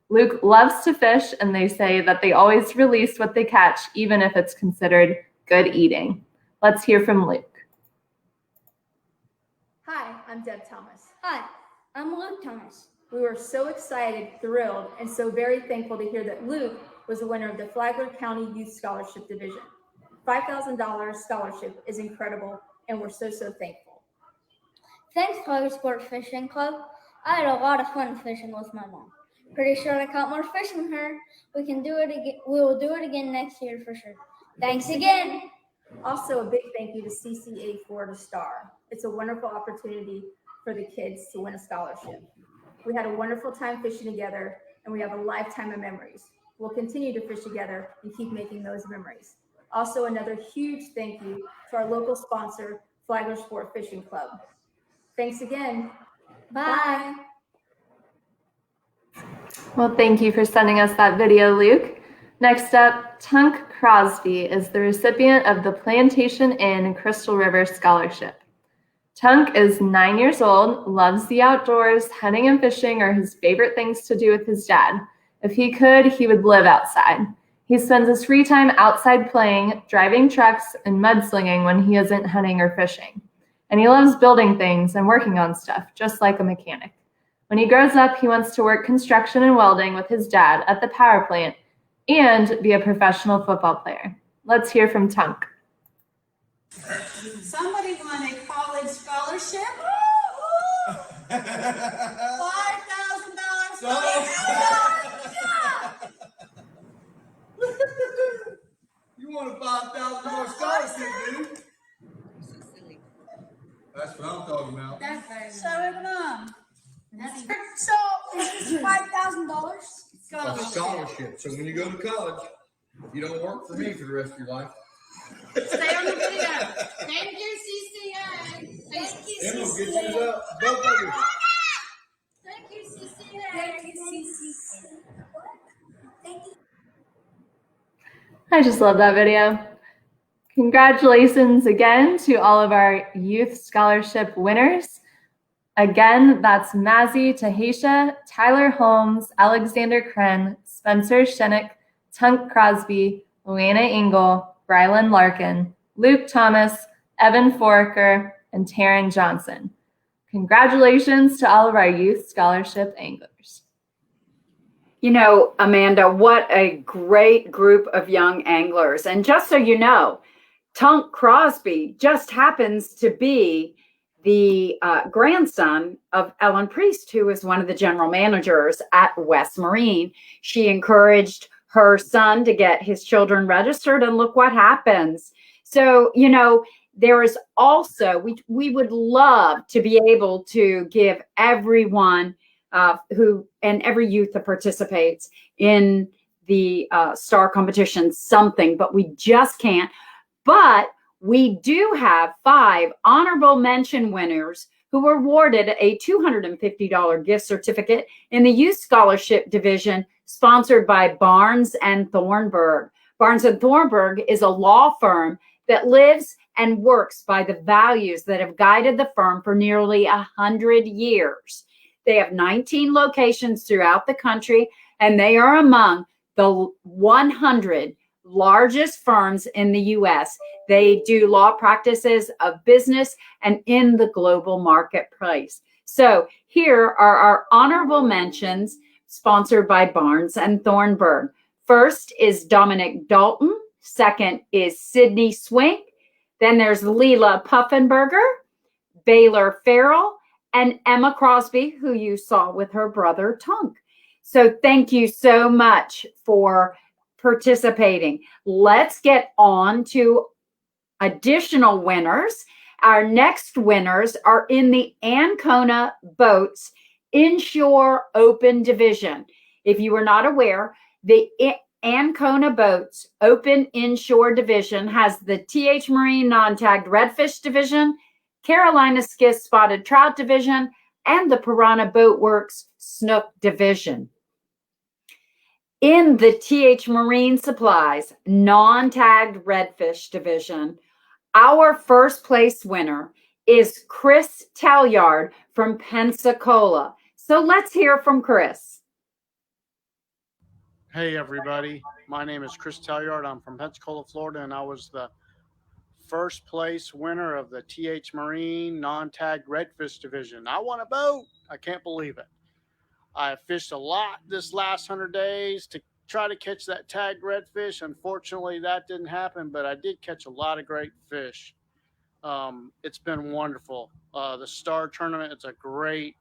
Speaker 3: Luke loves to fish, and they say that they always release what they catch, even if it's considered good eating. Let's hear from Luke.
Speaker 20: Hi, I'm Deb Thomas. Hi, I'm Luke Thomas. We were so excited, thrilled, and so very thankful to hear that Luke was the winner of the Flagler County Youth Scholarship Division. $5,000 scholarship is incredible, and we're so thankful.
Speaker 21: Thanks, Flagler Sport Fishing Club. I had a lot of fun fishing with my mom.
Speaker 15: Pretty sure I caught more fish than her. We can do it again. We will do it again next year for sure. Thanks again.
Speaker 20: Also, a big thank you to CCA Florida Star. It's a wonderful opportunity for the kids to win a scholarship. We had a wonderful time fishing together, and we have a lifetime of memories. We'll continue to fish together and keep making those memories. Also, another huge thank you to our local sponsor, Flagler Sport Fishing Club. Thanks again. Bye.
Speaker 3: Well, thank you for sending us that video, Luke. Next up, Tunk Crosby is the recipient of the Plantation Inn Crystal River Scholarship. Tunk is 9 years old, loves the outdoors, hunting and fishing are his favorite things to do with his dad. If he could, he would live outside. He spends his free time outside playing, driving trucks, and mudslinging when he isn't hunting or fishing. And he loves building things and working on stuff, just like a mechanic. When he grows up, he wants to work construction and welding with his dad at the power plant and be a professional football player. Let's hear from Tunk.
Speaker 21: Somebody won a college scholarship. $5,000.
Speaker 22: You want a $5,000 scholarship, dude? That's what I'm talking about.
Speaker 21: That's so So is this $5,000?
Speaker 22: A scholarship. So when you go to college, you don't work for me for the rest of your life.
Speaker 21: Stay on the video. Thank you, CCA. Thank you,
Speaker 22: Emma,
Speaker 21: CCA.
Speaker 22: get yours up. Both of you.
Speaker 21: Thank you, CCA. Thank you, CCA. Thank you.
Speaker 3: I just love that video. Congratulations again to all of our youth scholarship winners. Again, that's Mazzy Tahesha, Tyler Holmes, Alexander Kren, Spencer Shennick, Tunk Crosby, Luana Engel, Brylan Larkin, Luke Thomas, Evan Foraker, and Taryn Johnson. Congratulations to all of our youth scholarship anglers.
Speaker 2: You know, Amanda, what a great group of young anglers. And just so you know, Tunk Crosby just happens to be the grandson of Ellen Priest, who is one of the general managers at West Marine. She encouraged her son to get his children registered, and look what happens. So, you know, there is also, we would love to be able to give everyone and every youth that participates in the STAR competition something, but we just can't. But we do have 5 honorable mention winners who were awarded a $250 gift certificate in the Youth Scholarship Division, sponsored by Barnes and Thornburg. Barnes and Thornburg is a law firm that lives and works by the values that have guided the firm for nearly 100 years. They have 19 locations throughout the country, and they are among the 100 largest firms in the U.S. They do law practices of business and in the global marketplace. So here are our honorable mentions sponsored by Barnes and Thornburg. First is Dominic Dalton. Second is Sydney Swink. Then there's Leela Puffenberger, Baylor Farrell, and Emma Crosby, who you saw with her brother Tunk. So thank you so much for participating. Let's get on to additional winners. Our next winners are in the Ancona Boats Inshore Open Division. If you were not aware, the Ancona Boats Open Inshore Division has the TH Marine Non-Tagged Redfish Division, Carolina Skiff Spotted Trout Division, and the Piranha Boat Works Snook Division. In the TH Marine Supplies Non-Tagged Redfish Division, our first place winner is Chris Talyard from Pensacola. So let's hear from Chris.
Speaker 23: Hey everybody, my name is Chris Talyard. I'm from Pensacola, Florida, and I was the first place winner of the TH Marine Non-Tagged Redfish Division. I won a boat. I can't believe it. I fished a lot this last 100 days to try to catch that tagged redfish. Unfortunately, that didn't happen, but I did catch a lot of great fish. It's been wonderful. The STAR tournament, it's a great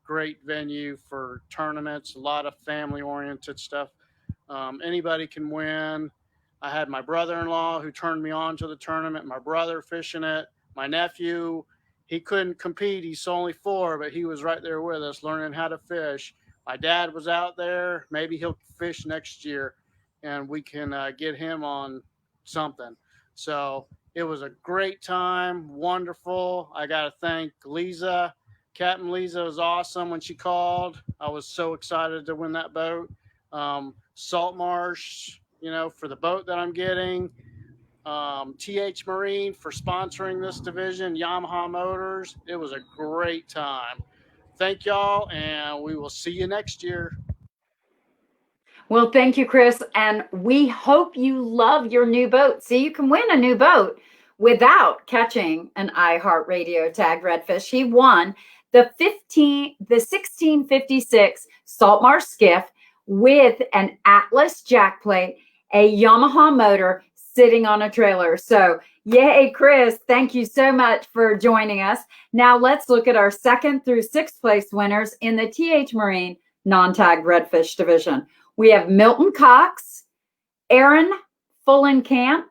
Speaker 23: great venue for tournaments, a lot of family-oriented stuff. Anybody can win. I had my brother-in-law who turned me on to the tournament, my brother fishing it, my nephew. He couldn't compete. He's only 4, but he was right there with us learning how to fish. My dad was out there. Maybe he'll fish next year, and we can get him on something. So it was a great time, wonderful. I got to thank Leiza. Captain Leiza was awesome when she called. I was so excited to win that boat. Salt Marsh, for the boat that I'm getting. TH Marine for sponsoring this division. Yamaha Motors. It was a great time. Thank y'all, and we will see you next year.
Speaker 2: Well, thank you, Chris. And we hope you love your new boat. So you can win a new boat without catching an iHeartRadio tagged redfish. He won the 1656 Salt Marsh skiff with an Atlas jack plate, a Yamaha motor sitting on a trailer. So yay, Chris. Thank you so much for joining us. Now let's look at our 2nd through 6th place winners in the TH Marine non-tagged redfish division. We have Milton Cox, Aaron Fullenkamp,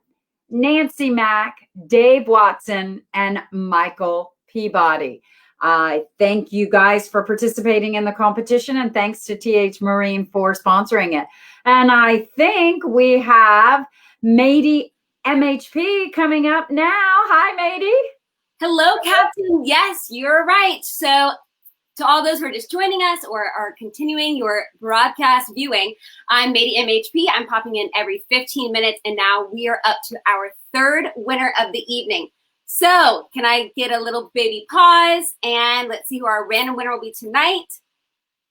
Speaker 2: Nancy Mack, Dave Watson, and Michael Peabody. I thank you guys for participating in the competition, and thanks to TH Marine for sponsoring it. And I think we have Mady MHP coming up now. Hi, Mady.
Speaker 1: Hello, Captain. Yes, you're right. So to all those who are just joining us or are continuing your broadcast viewing, I'm Mady MHP. I'm popping in every 15 minutes, and now we are up to our 3rd winner of the evening. So can I get a little baby pause, and let's see who our random winner will be tonight.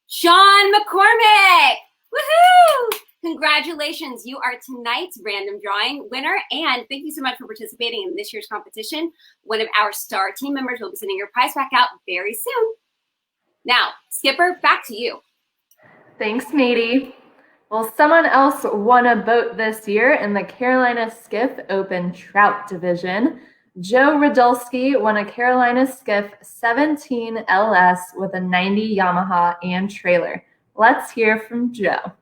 Speaker 1: Sean McCormick. Woohoo! Congratulations. You are tonight's random drawing winner, and thank you so much for participating in this year's competition. One of our star team members will be sending your prize back out very soon. Now, Skipper, back to you.
Speaker 3: Thanks, Mady. Well, someone else won a boat this year in the Carolina Skiff Open Trout Division. Joe Radulski won a Carolina Skiff 17 LS with a 90 Yamaha and trailer. Let's hear from Joe.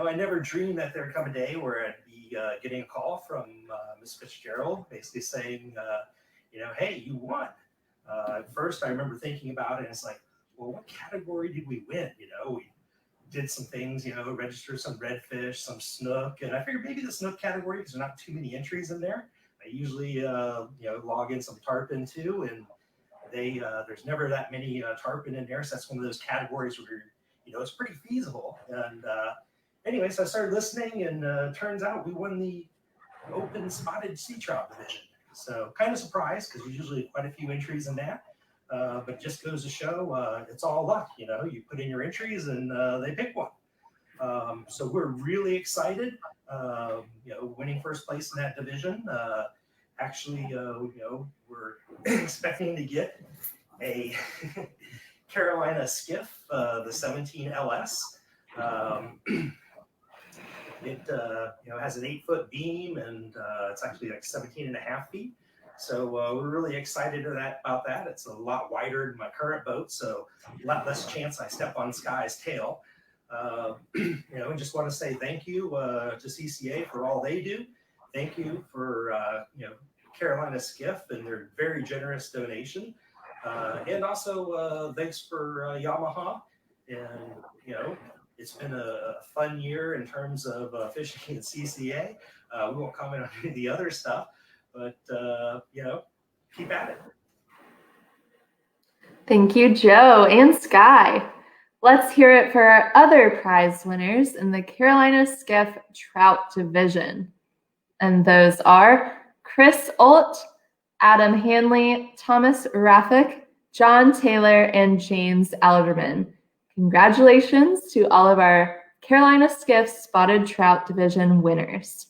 Speaker 4: I never dreamed that there would come a day where I'd be getting a call from Miss Fitzgerald basically saying, hey, you won. At first, I remember thinking about it, and it's like, well, what category did we win? We did some things, registered some redfish, some snook, and I figured maybe the snook category, because there's not too many entries in there. I usually, log in some tarpon too, and there's never that many tarpon in there, so that's one of those categories where, it's pretty feasible. And anyways, I started listening, and turns out we won the open spotted sea trout division. So kind of surprised, because there's usually quite a few entries in that, but just goes to show it's all luck. You put in your entries and they pick one. So we're really excited. Winning first place in that division. Actually, we're expecting to get a Carolina skiff, the 17 LS. It has an 8-foot beam, and it's actually like 17.5 feet. So we're really excited about that. It's a lot wider than my current boat, so a lot less chance I step on Sky's tail. And just want to say thank you to CCA for all they do. Thank you for Carolina Skiff and their very generous donation, and also thanks for Yamaha. And it's been a fun year in terms of fishing at CCA. We won't comment on any of the other stuff, but keep at it.
Speaker 3: Thank you, Joe and Sky. Let's hear it for our other prize winners in the Carolina Skiff Trout Division. And those are Chris Olt, Adam Hanley, Thomas Raffick, John Taylor, and James Alderman. Congratulations to all of our Carolina Skiff Spotted Trout Division winners.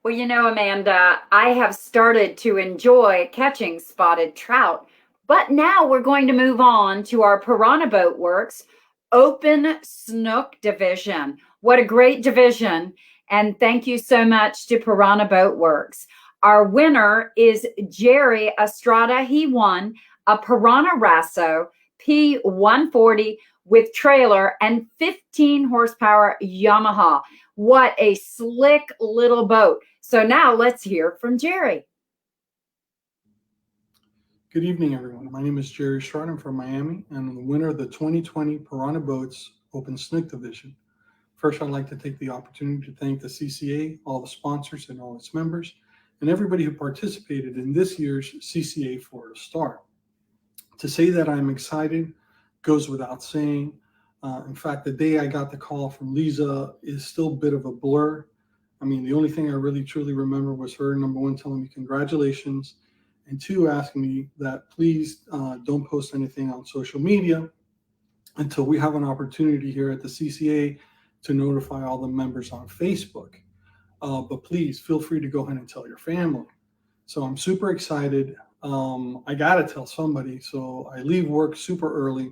Speaker 2: Well, Amanda, I have started to enjoy catching spotted trout, but now we're going to move on to our Piranha Boat Works Open Snook Division. What a great division. And thank you so much to Piranha Boat Works. Our winner is Jerry Estrada. He won a Piranha Rasso P140 with trailer and 15 horsepower Yamaha. What a slick little boat. So now let's hear from Jerry.
Speaker 5: Good evening, everyone. My name is Jerry Stroud. I'm from Miami, and I'm the winner of the 2020 Piranha Boats Open Snook Division. First, I'd like to take the opportunity to thank the CCA, all the sponsors and all its members, and everybody who participated in this year's CCA Florida Star. To say that I'm excited goes without saying. In fact, the day I got the call from Leiza is still a bit of a blur. I mean, the only thing I really truly remember was her, number one, telling me congratulations, and two, asking me that please don't post anything on social media until we have an opportunity here at the CCA to notify all the members on Facebook. But please feel free to go ahead and tell your family. So I'm super excited. I got to tell somebody. So I leave work super early,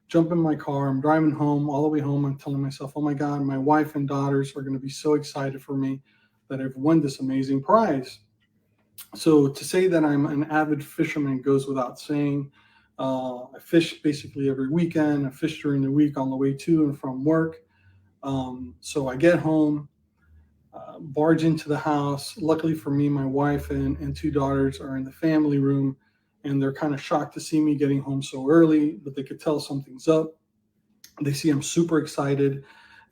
Speaker 5: jump in my car. I'm driving home, all the way home. I'm telling myself, oh my God, my wife and daughters are going to be so excited for me that I've won this amazing prize. So to say that I'm an avid fisherman goes without saying. I fish basically every weekend. I fish during the week on the way to and from work. So I get home, barge into the house. Luckily for me, my wife and two daughters are in the family room, and they're kind of shocked to see me getting home so early, but they could tell something's up. They see I'm super excited,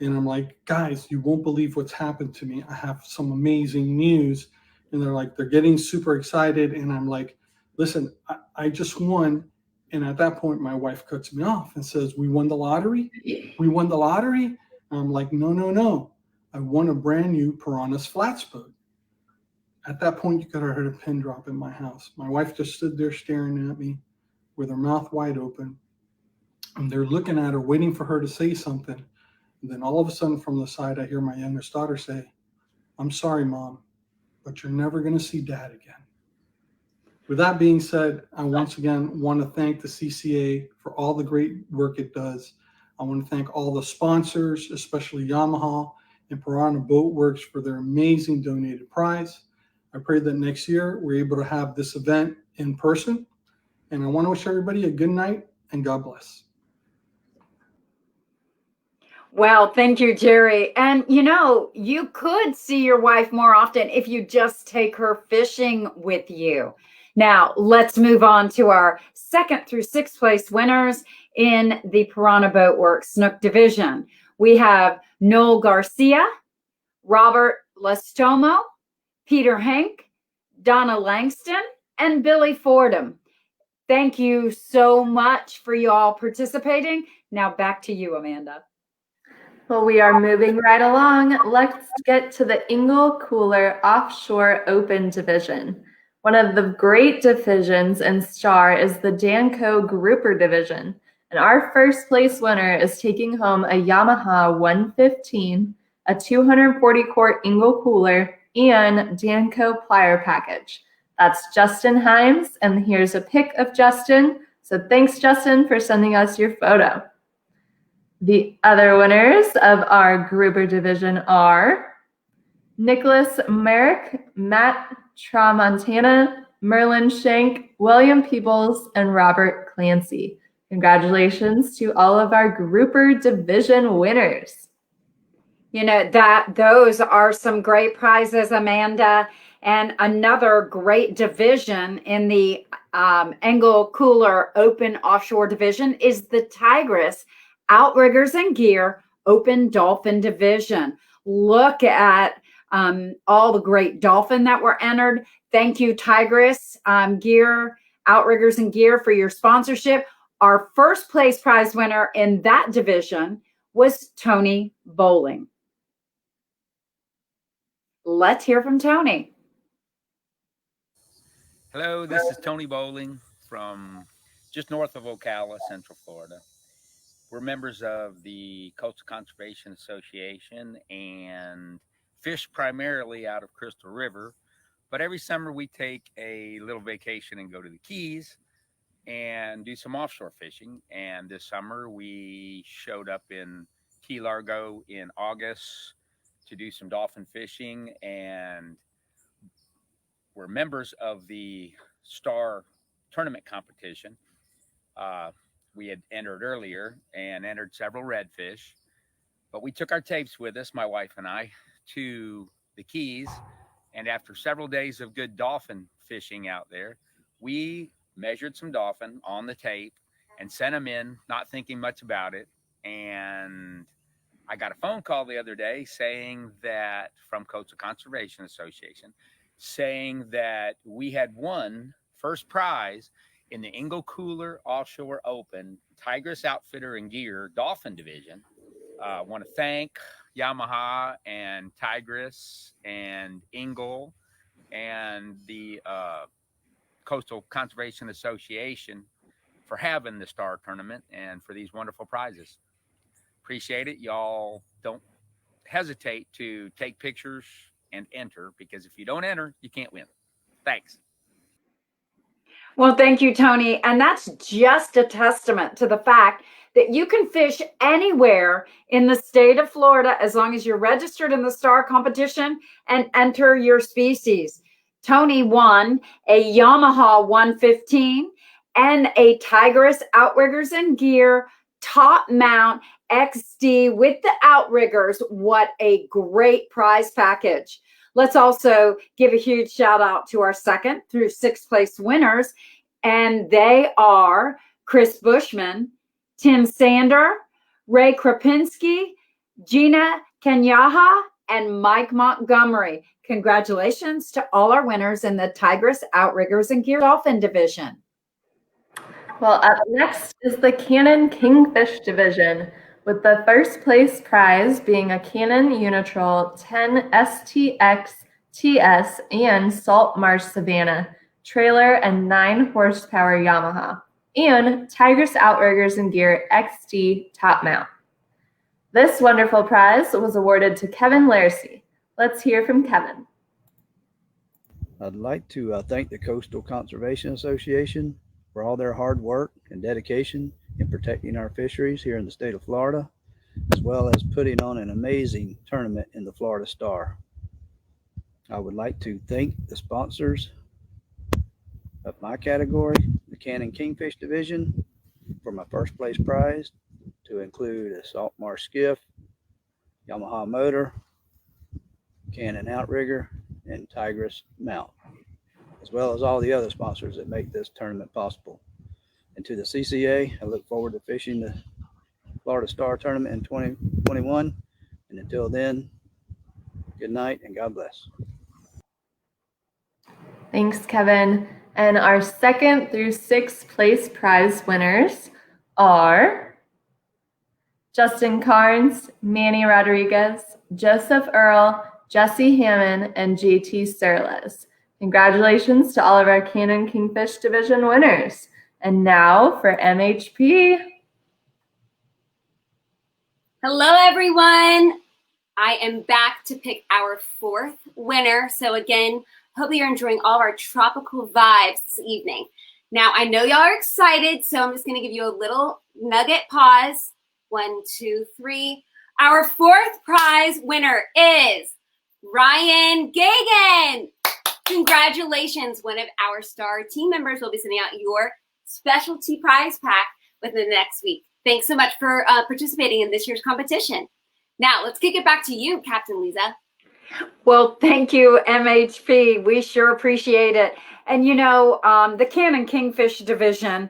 Speaker 5: and I'm like, guys, you won't believe what's happened to me. I have some amazing news. And they're getting super excited. And I'm like, listen, I just won. And at that point, my wife cuts me off and says, we won the lottery? We won the lottery? And I'm like, no. I won a brand new Piranha's Flats boat. At that point, you could have heard a pin drop in my house. My wife just stood there staring at me with her mouth wide open. And they're looking at her, waiting for her to say something. And then all of a sudden from the side, I hear my youngest daughter say, I'm sorry, Mom, but you're never going to see Dad again. With that being said, I once again want to thank the CCA for all the great work it does. I want to thank all the sponsors, especially Yamaha and Piranha Boat Works, for their amazing donated prize. I pray that next year we're able to have this event in person. And I want to wish everybody a good night and God bless.
Speaker 2: Well, thank you, Jerry. And you could see your wife more often if you just take her fishing with you. Now, let's move on to our 2nd through 6th place winners in the Piranha Boat Works Snook Division. We have Noel Garcia, Robert Lestomo, Peter Hank, Donna Langston, and Billy Fordham. Thank you so much for you all participating. Now back to you, Amanda.
Speaker 3: Well, we are moving right along. Let's get to the Ingle Cooler Offshore Open Division. One of the great divisions in Star is the Danco Grouper Division. And our 1st place winner is taking home a Yamaha 115, a 240 quart Ingle Cooler, and Danco Plier package. That's Justin Himes, and here's a pic of Justin. So thanks, Justin, for sending us your photo. The other winners of our grouper division are Nicholas Merrick, Matt Tramontana, Merlin Shank, William Peebles, and Robert Clancy. Congratulations to all of our grouper division winners.
Speaker 2: Those are some great prizes, Amanda. And another great division in the Engle Cooler Open Offshore Division is the Tigress Outriggers and Gear Open Dolphin Division. Look at all the great dolphin that were entered. Thank you, Tigress Gear, Outriggers and Gear, for your sponsorship. Our 1st place prize winner in that division was Tony Bowling. Let's hear from Tony.
Speaker 6: Hello, this is Tony Bowling from just north of Ocala, Central Florida. We're members of the Coastal Conservation Association and fish primarily out of Crystal River. But every summer we take a little vacation and go to the Keys and do some offshore fishing. And this summer we showed up in Key Largo in August to do some dolphin fishing, and we're members of the Star tournament competition. We had entered earlier and entered several redfish, but we took our tapes with us, my wife and I, to the Keys. And after several days of good dolphin fishing out there, we measured some dolphin on the tape and sent them in, not thinking much about it. And I got a phone call the other day saying that, from Coastal Conservation Association, saying that we had won first prize in the Ingle Cooler Offshore Open Tigris Outfitter and Gear Dolphin Division. I want to thank Yamaha and Tigris and Ingle and the Coastal Conservation Association for having the Star Tournament and for these wonderful prizes. Appreciate it. Y'all don't hesitate to take pictures and enter, because if you don't enter, you can't win. Thanks.
Speaker 2: Well, thank you, Tony. And that's just a testament to the fact that you can fish anywhere in the state of Florida as long as you're registered in the Star competition and enter your species. Tony won a Yamaha 115 and a Tigris Outriggers and Gear top mount XD with the outriggers. What a great prize package. Let's also give a huge shout out to our 2nd through 6th place winners. And they are Chris Bushman, Tim Sander, Ray Krapinski, Gina Kenyaha, and Mike Montgomery. Congratulations to all our winners in the Tigris Outriggers and Gear Dolphin division.
Speaker 3: Well, up next is the Cannon Kingfish division, with the first place prize being a Cannon Unitrol 10 STX TS and Salt Marsh Savannah trailer and 9 horsepower Yamaha, and Tigris Outriggers and Gear XD top mount. This wonderful prize was awarded to Kevin Larsey. Let's hear from Kevin.
Speaker 7: I'd like to thank the Coastal Conservation Association for all their hard work and dedication in protecting our fisheries here in the state of Florida, as well as putting on an amazing tournament in the Florida Star. I would like to thank the sponsors of my category, the Cannon Kingfish division, for my first place prize, to include a Salt Marsh skiff, Yamaha motor, Cannon outrigger, and Tigris mount, as well as all the other sponsors that make this tournament possible. And to the CCA, I look forward to fishing the Florida Star Tournament in 2021. And until then, good night and God bless.
Speaker 3: Thanks, Kevin. And our 2nd through 6th place prize winners are Justin Carnes, Manny Rodriguez, Joseph Earl, Jesse Hammond, and JT Serles. Congratulations to all of our Cannon Kingfish division winners. And now for MHP.
Speaker 1: Hello, everyone. I am back to pick our 4th winner. So again, hope you're enjoying all of our tropical vibes this evening. Now, I know y'all are excited, so I'm just going to give you a little nugget pause. 1, 2, 3. Our 4th prize winner is Ryan Gagan. Congratulations. One of our Star team members will be sending out your specialty prize pack within the next week. Thanks so much for participating in this year's competition. Now, let's kick it back to you, Captain Leiza.
Speaker 2: Well, thank you, MHP. We sure appreciate it. And you know, the Cannon Kingfish division,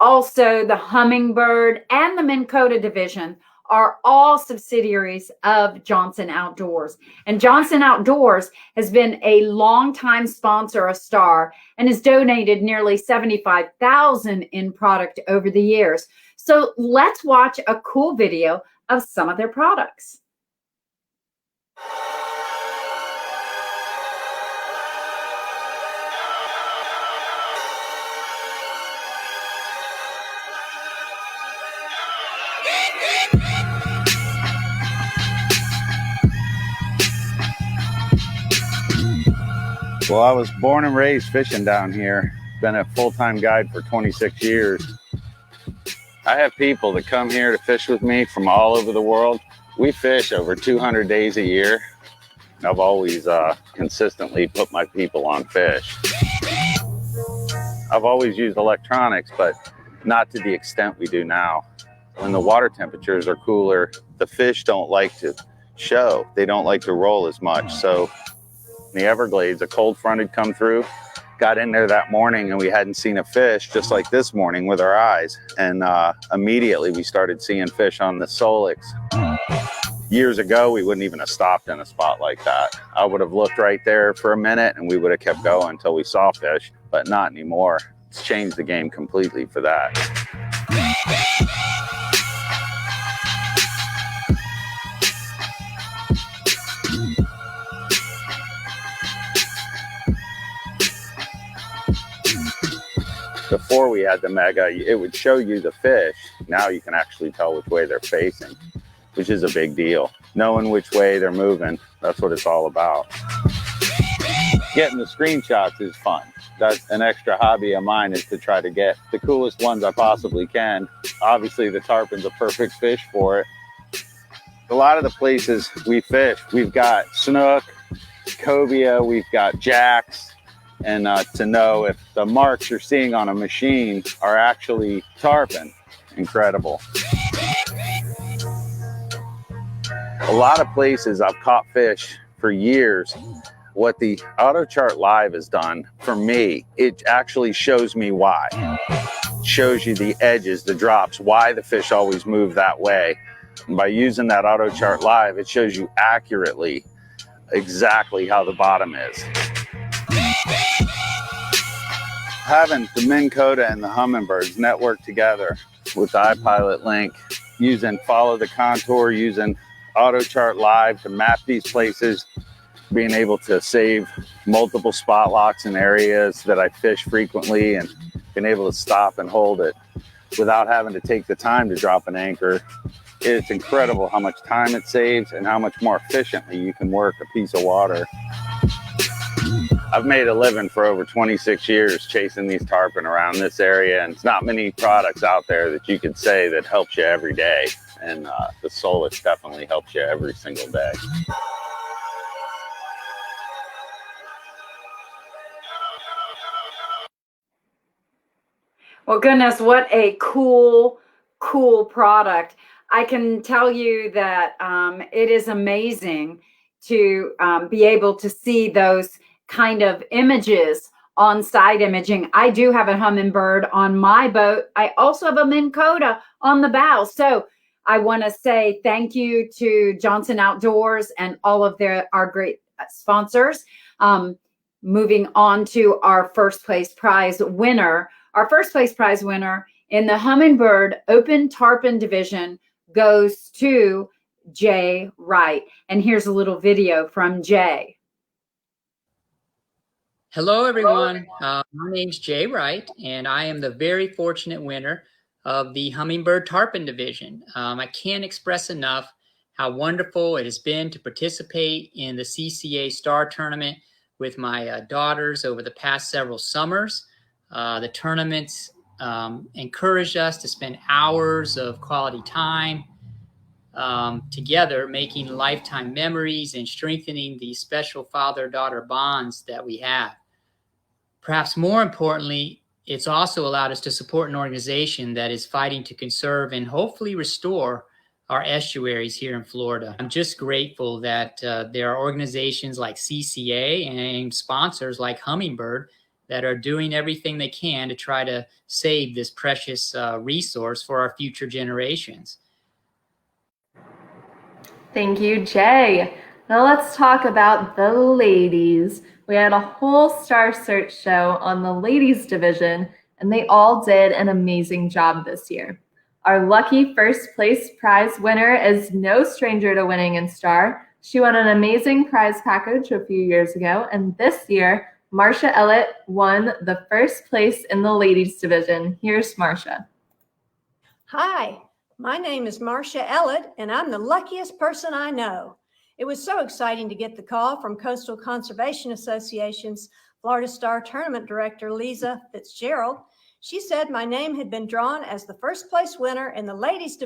Speaker 2: also the Hummingbird and the Minn Kota division are all subsidiaries of Johnson Outdoors. And Johnson Outdoors has been a longtime sponsor of Star and has donated nearly $75,000 in product over the years. So let's watch a cool video of some of their products.
Speaker 8: Well, I was born and raised fishing down here. Been a full-time guide for 26 years. I have people that come here to fish with me from all over the world. We fish over 200 days a year. I've always consistently put my people on fish. I've always used electronics, but not to the extent we do now. When the water temperatures are cooler, the fish don't like to show. They don't like to roll as much. So in the Everglades, a cold front had come through, got in there that morning, and we hadn't seen a fish, just like this morning with our eyes. And immediately we started seeing fish on the Solix. Years ago, we wouldn't even have stopped in a spot like that. I would have looked right there for a minute and we would have kept going until we saw fish, but not anymore. It's changed the game completely for that. Before we had the Mega, it would show you the fish. Now you can actually tell which way they're facing, which is a big deal. Knowing which way they're moving, that's what it's all about. Getting the screenshots is fun. That's an extra hobby of mine, is to try to get the coolest ones I possibly can. Obviously, the tarpon's a perfect fish for it. A lot of the places we fish, we've got snook, cobia, we've got jacks, and to know if the marks you're seeing on a machine are actually tarpon, incredible. A lot of places I've caught fish for years. What the Auto Chart Live has done for me, it actually shows me why. It shows you the edges, the drops, why the fish always move that way. And by using that Auto Chart Live, it shows you accurately exactly how the bottom is. Having the Minn Kota and the Humminbirds network together with the iPilot link, using Follow the Contour, using Auto Chart Live to map these places, being able to save multiple spot locks in areas that I fish frequently, and being able to stop and hold it without having to take the time to drop an anchor. It's incredible how much time it saves and how much more efficiently you can work a piece of water. I've made a living for over 26 years chasing these tarpon around this area, and it's not many products out there that you could say that helps you every day. And the Solix definitely helps you every single day.
Speaker 2: Well, goodness, what a cool product. I can tell you that it is amazing to be able to see those kind of images on side imaging. I do have a Humminbird on my boat. I also have a Minn Kota on the bow. So I want to say thank you to Johnson Outdoors and all of our great sponsors. Moving on to our first place prize winner. Our first place prize winner in the Humminbird Open Tarpon Division goes to Jay Wright. And here's a little video from Jay.
Speaker 9: Hello, everyone. My name's Jay Wright, and I am the very fortunate winner of the Humminbird Tarpon Division. I can't express enough how wonderful it has been to participate in the CCA Star Tournament with my daughters over the past several summers. The tournaments encouraged us to spend hours of quality time together, making lifetime memories and strengthening the special father-daughter bonds that we have. Perhaps more importantly, it's also allowed us to support an organization that is fighting to conserve and hopefully restore our estuaries here in Florida. I'm just grateful that there are organizations like CCA and sponsors like Humminbird that are doing everything they can to try to save this precious resource for our future generations.
Speaker 3: Thank you, Jay. Now let's talk about the ladies. We had a whole Star Search show on the ladies division, and they all did an amazing job this year. Our lucky first place prize winner is no stranger to winning in Star. She won an amazing prize package a few years ago, and this year, Marcia Ellett won the first place in the ladies division. Here's Marcia.
Speaker 10: Hi, my name is Marcia Ellett, and I'm the luckiest person I know. It was so exciting to get the call from Coastal Conservation Association's Florida Star Tournament Director, Leiza Fitzgerald. She said my name had been drawn as the first place winner in the ladies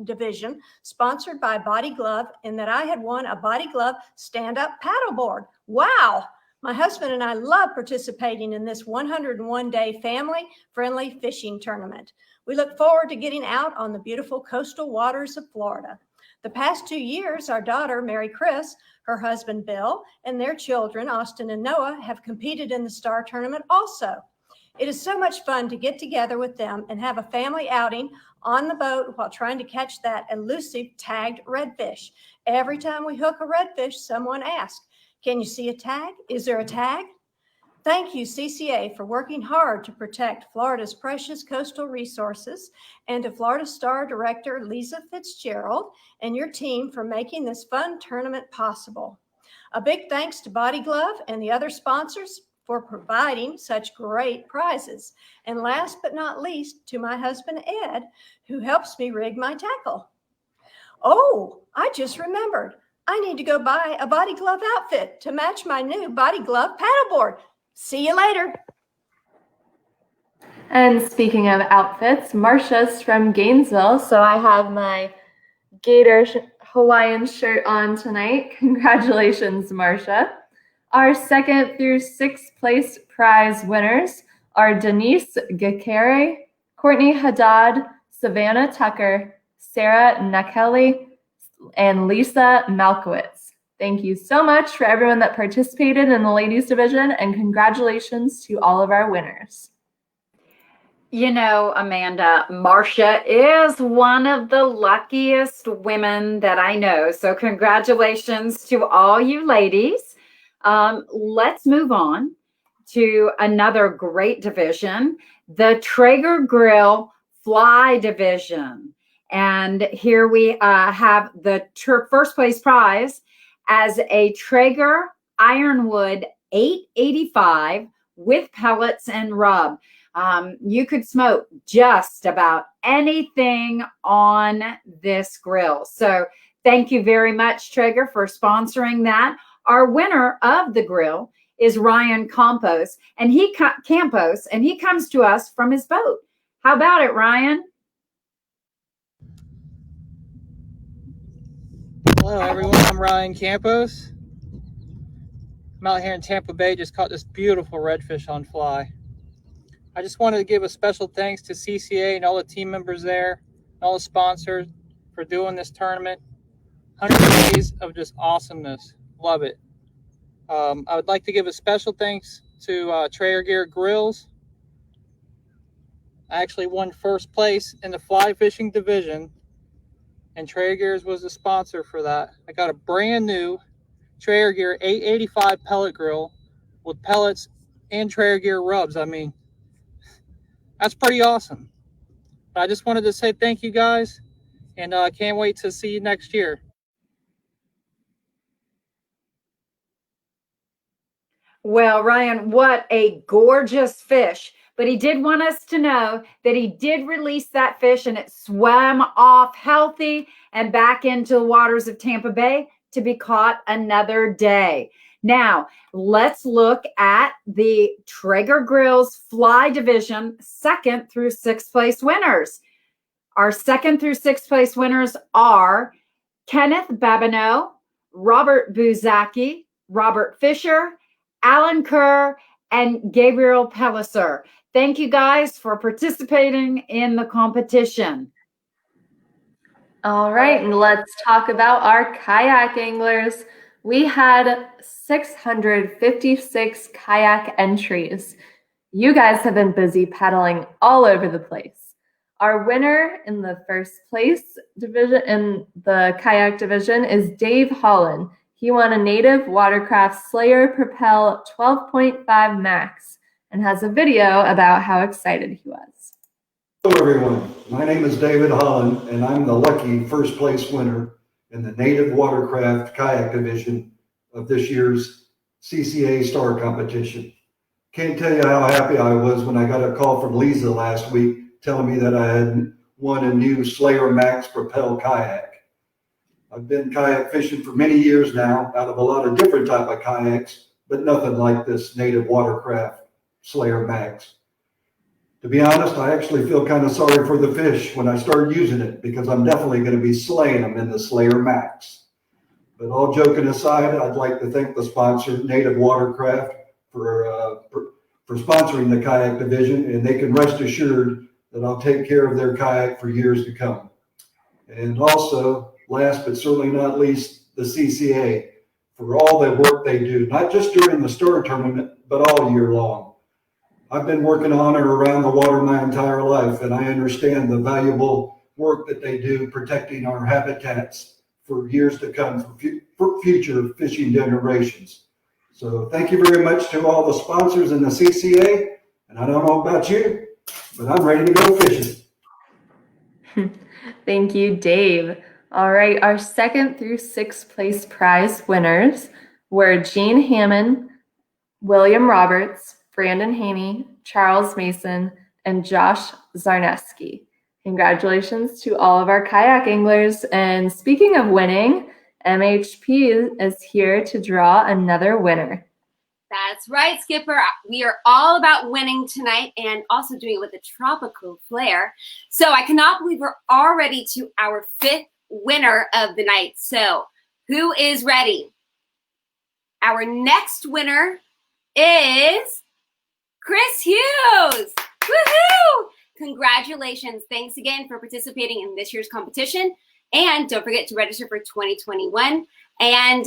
Speaker 10: division sponsored by Body Glove, and that I had won a Body Glove stand-up paddleboard. Wow! My husband and I love participating in this 101-day family-friendly fishing tournament. We look forward to getting out on the beautiful coastal waters of Florida. The past 2 years, our daughter, Mary Chris, her husband, Bill, and their children, Austin and Noah, have competed in the Star Tournament also. It is so much fun to get together with them and have a family outing on the boat while trying to catch that elusive tagged redfish. Every time we hook a redfish, someone asks, "Can you see a tag? Is there a tag?" Thank you, CCA, for working hard to protect Florida's precious coastal resources, and to Florida Star Director Leiza Fitzgerald and your team for making this fun tournament possible. A big thanks to Body Glove and the other sponsors for providing such great prizes. And last but not least, to my husband, Ed, who helps me rig my tackle. Oh, I just remembered. I need to go buy a Body Glove outfit to match my new Body Glove paddleboard. See you later.
Speaker 3: And speaking of outfits, Marcia's from Gainesville, so I have my Gator Hawaiian shirt on tonight. Congratulations, Marcia. Our 2nd through 6th place prize winners are Denise Gakere, Courtney Haddad, Savannah Tucker, Sarah Nakeli, and Lisa Malkowitz. Thank you so much for everyone that participated in the ladies division, and congratulations to all of our winners.
Speaker 2: You know, Amanda, Marcia is one of the luckiest women that I know. So congratulations to all you ladies. Let's move on to another great division, the Traeger Grill Fly Division. And here we have the first place prize as a Traeger Ironwood 885 with pellets and rub. You could smoke just about anything on this grill. So thank you very much, Traeger, for sponsoring that. Our winner of the grill is Ryan Campos, and he comes to us from his boat. How about it, Ryan?
Speaker 11: Hello, everyone. I'm Ryan Campos. I'm out here in Tampa Bay. Just caught this beautiful redfish on fly. I just wanted to give a special thanks to CCA and all the team members there, and all the sponsors for doing this tournament. 100 days of just awesomeness. Love it. I would like to give a special thanks to Traeger Gear Grills. I actually won first place in the fly fishing division, and Traeger Gears was the sponsor for that. I got a brand new Traeger Gear 885 pellet grill with pellets and Traeger Gear rubs. I mean, that's pretty awesome. But I just wanted to say thank you guys, and I can't wait to see you next year.
Speaker 2: Well, Ryan, what a gorgeous fish. But he did want us to know that he did release that fish and it swam off healthy and back into the waters of Tampa Bay to be caught another day. Now, let's look at the Traeger Grills Fly Division 2nd through 6th place winners. Our 2nd through 6th place winners are Kenneth Babineau, Robert Buzaki, Robert Fisher, Alan Kerr, and Gabriel Pelliser. Thank you guys for participating in the competition.
Speaker 3: All right, and let's talk about our kayak anglers. We had 656 kayak entries. You guys have been busy paddling all over the place. Our winner in the 1st place division in the kayak division is Dave Holland. He won a native watercraft Slayer Propel 12.5 Max and has a video about how excited he was.
Speaker 12: Hello everyone, my name is David Holland and I'm the lucky 1st place winner in the native watercraft kayak division of this year's CCA Star competition. Can't tell you how happy I was when I got a call from Leiza last week telling me that I had won a new Slayer Max Propel kayak. I've been kayak fishing for many years now out of a lot of different type of kayaks, but nothing like this native watercraft Slayer Max. To be honest, I actually feel kind of sorry for the fish when I start using it because I'm definitely going to be slaying them in the Slayer Max. But all joking aside, I'd like to thank the sponsor, Native Watercraft, for sponsoring the kayak division, and they can rest assured that I'll take care of their kayak for years to come. And also, last but certainly not least, the CCA for all the work they do, not just during the Star Tournament, but all year long. I've been working on or around the water my entire life, and I understand the valuable work that they do protecting our habitats for years to come, for future fishing generations. So thank you very much to all the sponsors in the CCA. And I don't know about you, but I'm ready to go fishing.
Speaker 3: Thank you, Dave. All right, our 2nd through 6th place prize winners were Gene Hammond, William Roberts, Brandon Haney, Charles Mason, and Josh Zarneski. Congratulations to all of our kayak anglers. And speaking of winning, MHP is here to draw another winner.
Speaker 1: That's right, Skipper. We are all about winning tonight and also doing it with a tropical flair. So I cannot believe we're already to our 5th winner of the night. So who is ready? Our next winner is Chris Hughes. Woohoo! Congratulations. Thanks again for participating in this year's competition. And don't forget to register for 2021. And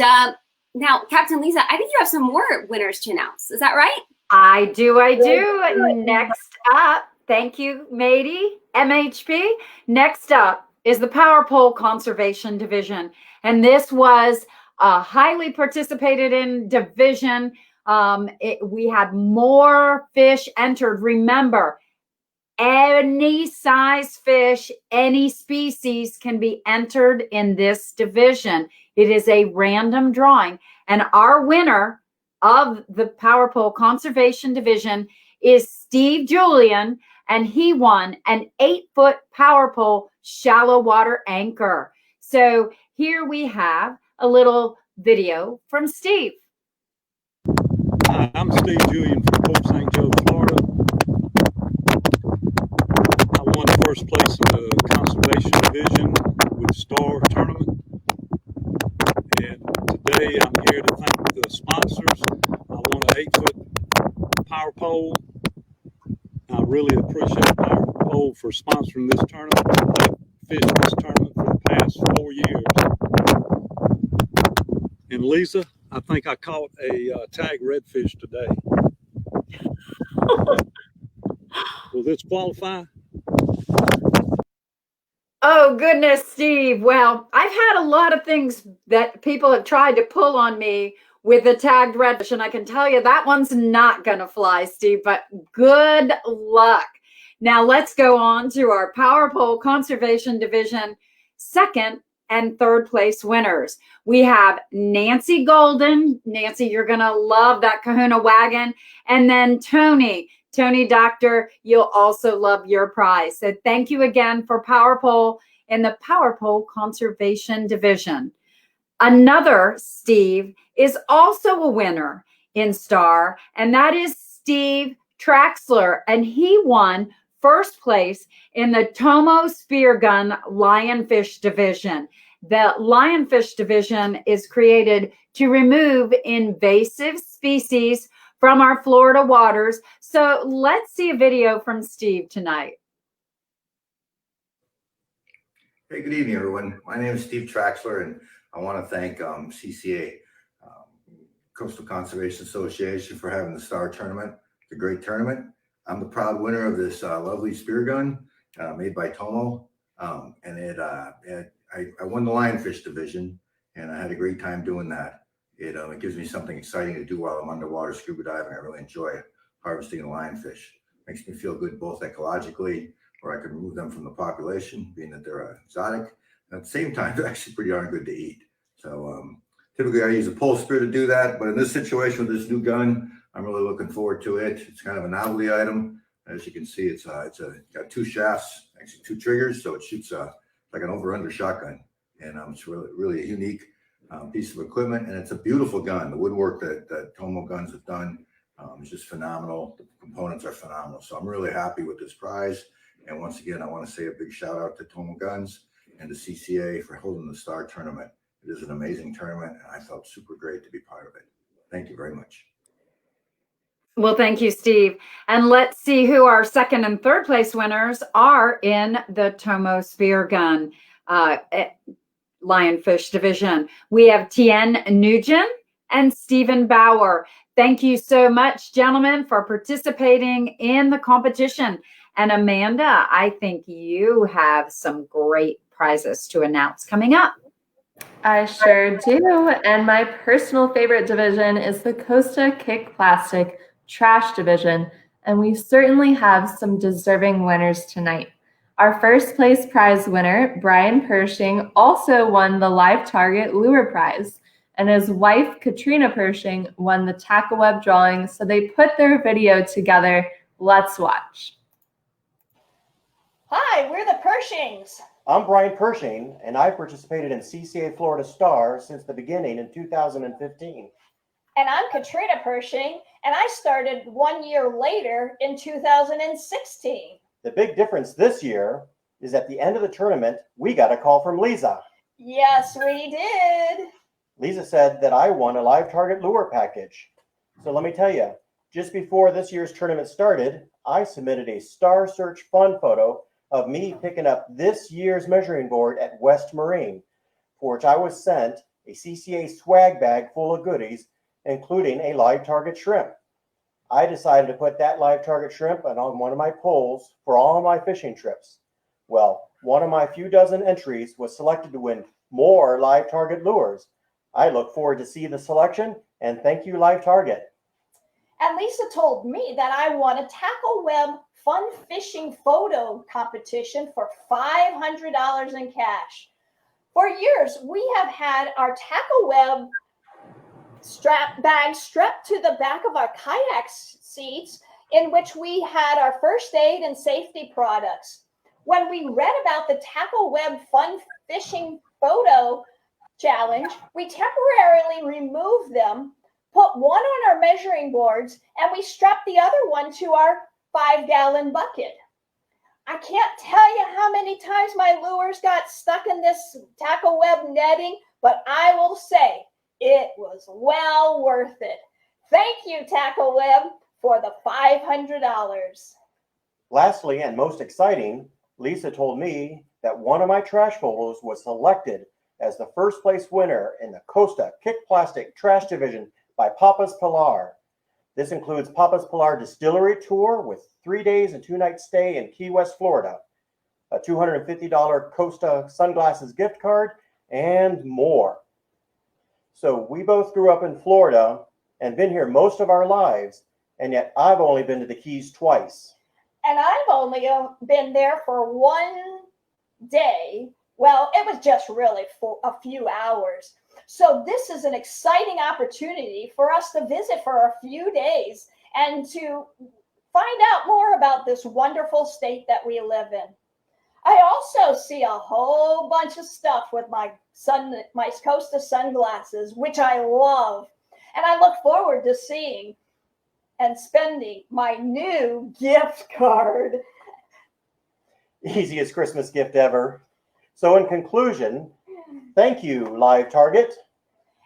Speaker 1: now, Captain Leiza, I think you have some more winners to announce. Is that right?
Speaker 2: I do. Next up, thank you, matey, MHP. Next up is the Power Pole Conservation Division. And this was a highly participated in division. We had more fish entered. Remember, any size fish, any species can be entered in this division. It is a random drawing. And our winner of the Power Pole Conservation Division is Steve Julian, and he won an 8-foot Power Pole shallow water anchor. So here we have a little video from Steve.
Speaker 13: Hi, I'm Steve Julian from Port St. Joe, Florida. I won first place in the Conservation Division with the Star Tournament. And today I'm here to thank the sponsors. I won an 8-foot power pole. I really appreciate Power Pole for sponsoring this tournament. I've fished this tournament for the past 4 years. And Leiza, I think I caught a tag redfish today. Will this qualify?
Speaker 2: Oh, goodness, Steve. Well, I've had a lot of things that people have tried to pull on me with the tagged redfish, and I can tell you that one's not going to fly, Steve, but good luck. Now, let's go on to our Power Pole Conservation Division 2nd and 3rd place winners. We have Nancy Golden. Nancy, you're going to love that Kahuna wagon. And then Tony Doctor, you'll also love your prize. So thank you again for Power Pole in the Power Pole Conservation Division. Another Steve is also a winner in Star, and that is Steve Traxler, and he won first place in the Tomo Spear Gun Lionfish Division. The Lionfish Division is created to remove invasive species from our Florida waters. So let's see a video from Steve tonight.
Speaker 14: Hey, good evening, everyone. My name is Steve Traxler, and I want to thank CCA, Coastal Conservation Association, for having the Star Tournament. It's a great tournament. I'm the proud winner of this lovely spear gun made by Tomo, and I won the Lionfish Division, and I had a great time doing that. It gives me something exciting to do while I'm underwater scuba diving. I really enjoy harvesting the lionfish. Makes me feel good both ecologically, where I can remove them from the population, being that they're exotic. And at the same time, they're actually pretty darn good to eat. So typically I use a pole spear to do that, but in this situation with this new gun, I'm really looking forward to it. It's kind of a novelty item. As you can see, it's got 2 shafts, actually 2 triggers, so it shoots like an over-under shotgun. And it's really a unique piece of equipment, and it's a beautiful gun. The woodwork that Tomo guns have done is just phenomenal. The components are phenomenal. So I'm really happy with this prize. And once again, I want to say a big shout out to Tomo Guns and the CCA for holding the Star Tournament. It is an amazing tournament, and I felt super great to be part of it. Thank you very much.
Speaker 2: Well, thank you, Steve. And let's see who our second and third place winners are in the Tomo Spear Gun Lionfish division. We have Tien Nugent and Stephen Bauer. Thank you so much, gentlemen, for participating in the competition. And Amanda, I think you have some great prizes to announce coming up.
Speaker 3: I sure do. And my personal favorite division is the Costa Kick Plastic Trash division. And we certainly have some deserving winners tonight. Our first place prize winner, Brian Pershing, also won the Live Target Lure Prize. And his wife, Katrina Pershing, won the tackle web drawing. So they put their video together. Let's watch.
Speaker 16: Hi, we're the Pershings.
Speaker 17: I'm Brian Pershing, and I've participated in CCA Florida Star since the beginning in 2015.
Speaker 16: And I'm Katrina Pershing, and I started 1 year later in 2016.
Speaker 17: The big difference this year is at the end of the tournament, we got a call from Leiza.
Speaker 16: Yes, we did.
Speaker 17: Leiza said that I won a live target lure package. So let me tell you, just before this year's tournament started, I submitted a Star Search fun photo of me picking up this year's measuring board at West Marine, for which I was sent a CCA swag bag full of goodies, including a live target shrimp. I decided to put that live target shrimp on one of my poles for all of my fishing trips. Well, one of my few dozen entries was selected to win more live target lures. I look forward to see the selection, and thank you, Live Target.
Speaker 16: And Lisa told me that I won a tackle web fun fishing photo competition for $500 in cash. For years, we have had our tackle web bag strapped to the back of our kayak seats, in which we had our first aid and safety products. When we read about the tackle web fun fishing photo challenge, we temporarily removed them, put one on our measuring boards, and we strapped the other one to our 5-gallon bucket. I can't tell you how many times my lures got stuck in this tackle web netting, but I will say it was well worth it. Thank you, Tackle Web, for the $500.
Speaker 17: Lastly, and most exciting, Lisa told me that one of my trash photos was selected as the first place winner in the Costa Kick Plastic Trash Division by Papa's Pilar. This includes Papa's Pilar Distillery Tour with 3 days and 2 nights stay in Key West, Florida, a $250 Costa sunglasses gift card, and more. So we both grew up in Florida and been here most of our lives, and yet I've only been to the Keys twice.
Speaker 16: And I've only been there for 1 day. Well, it was just really for a few hours. So this is an exciting opportunity for us to visit for a few days and to find out more about this wonderful state that we live in. I also see a whole bunch of stuff with my Costa sunglasses, which I love. And I look forward to seeing and spending my new gift card.
Speaker 17: Easiest Christmas gift ever. So in conclusion, thank you, Live Target.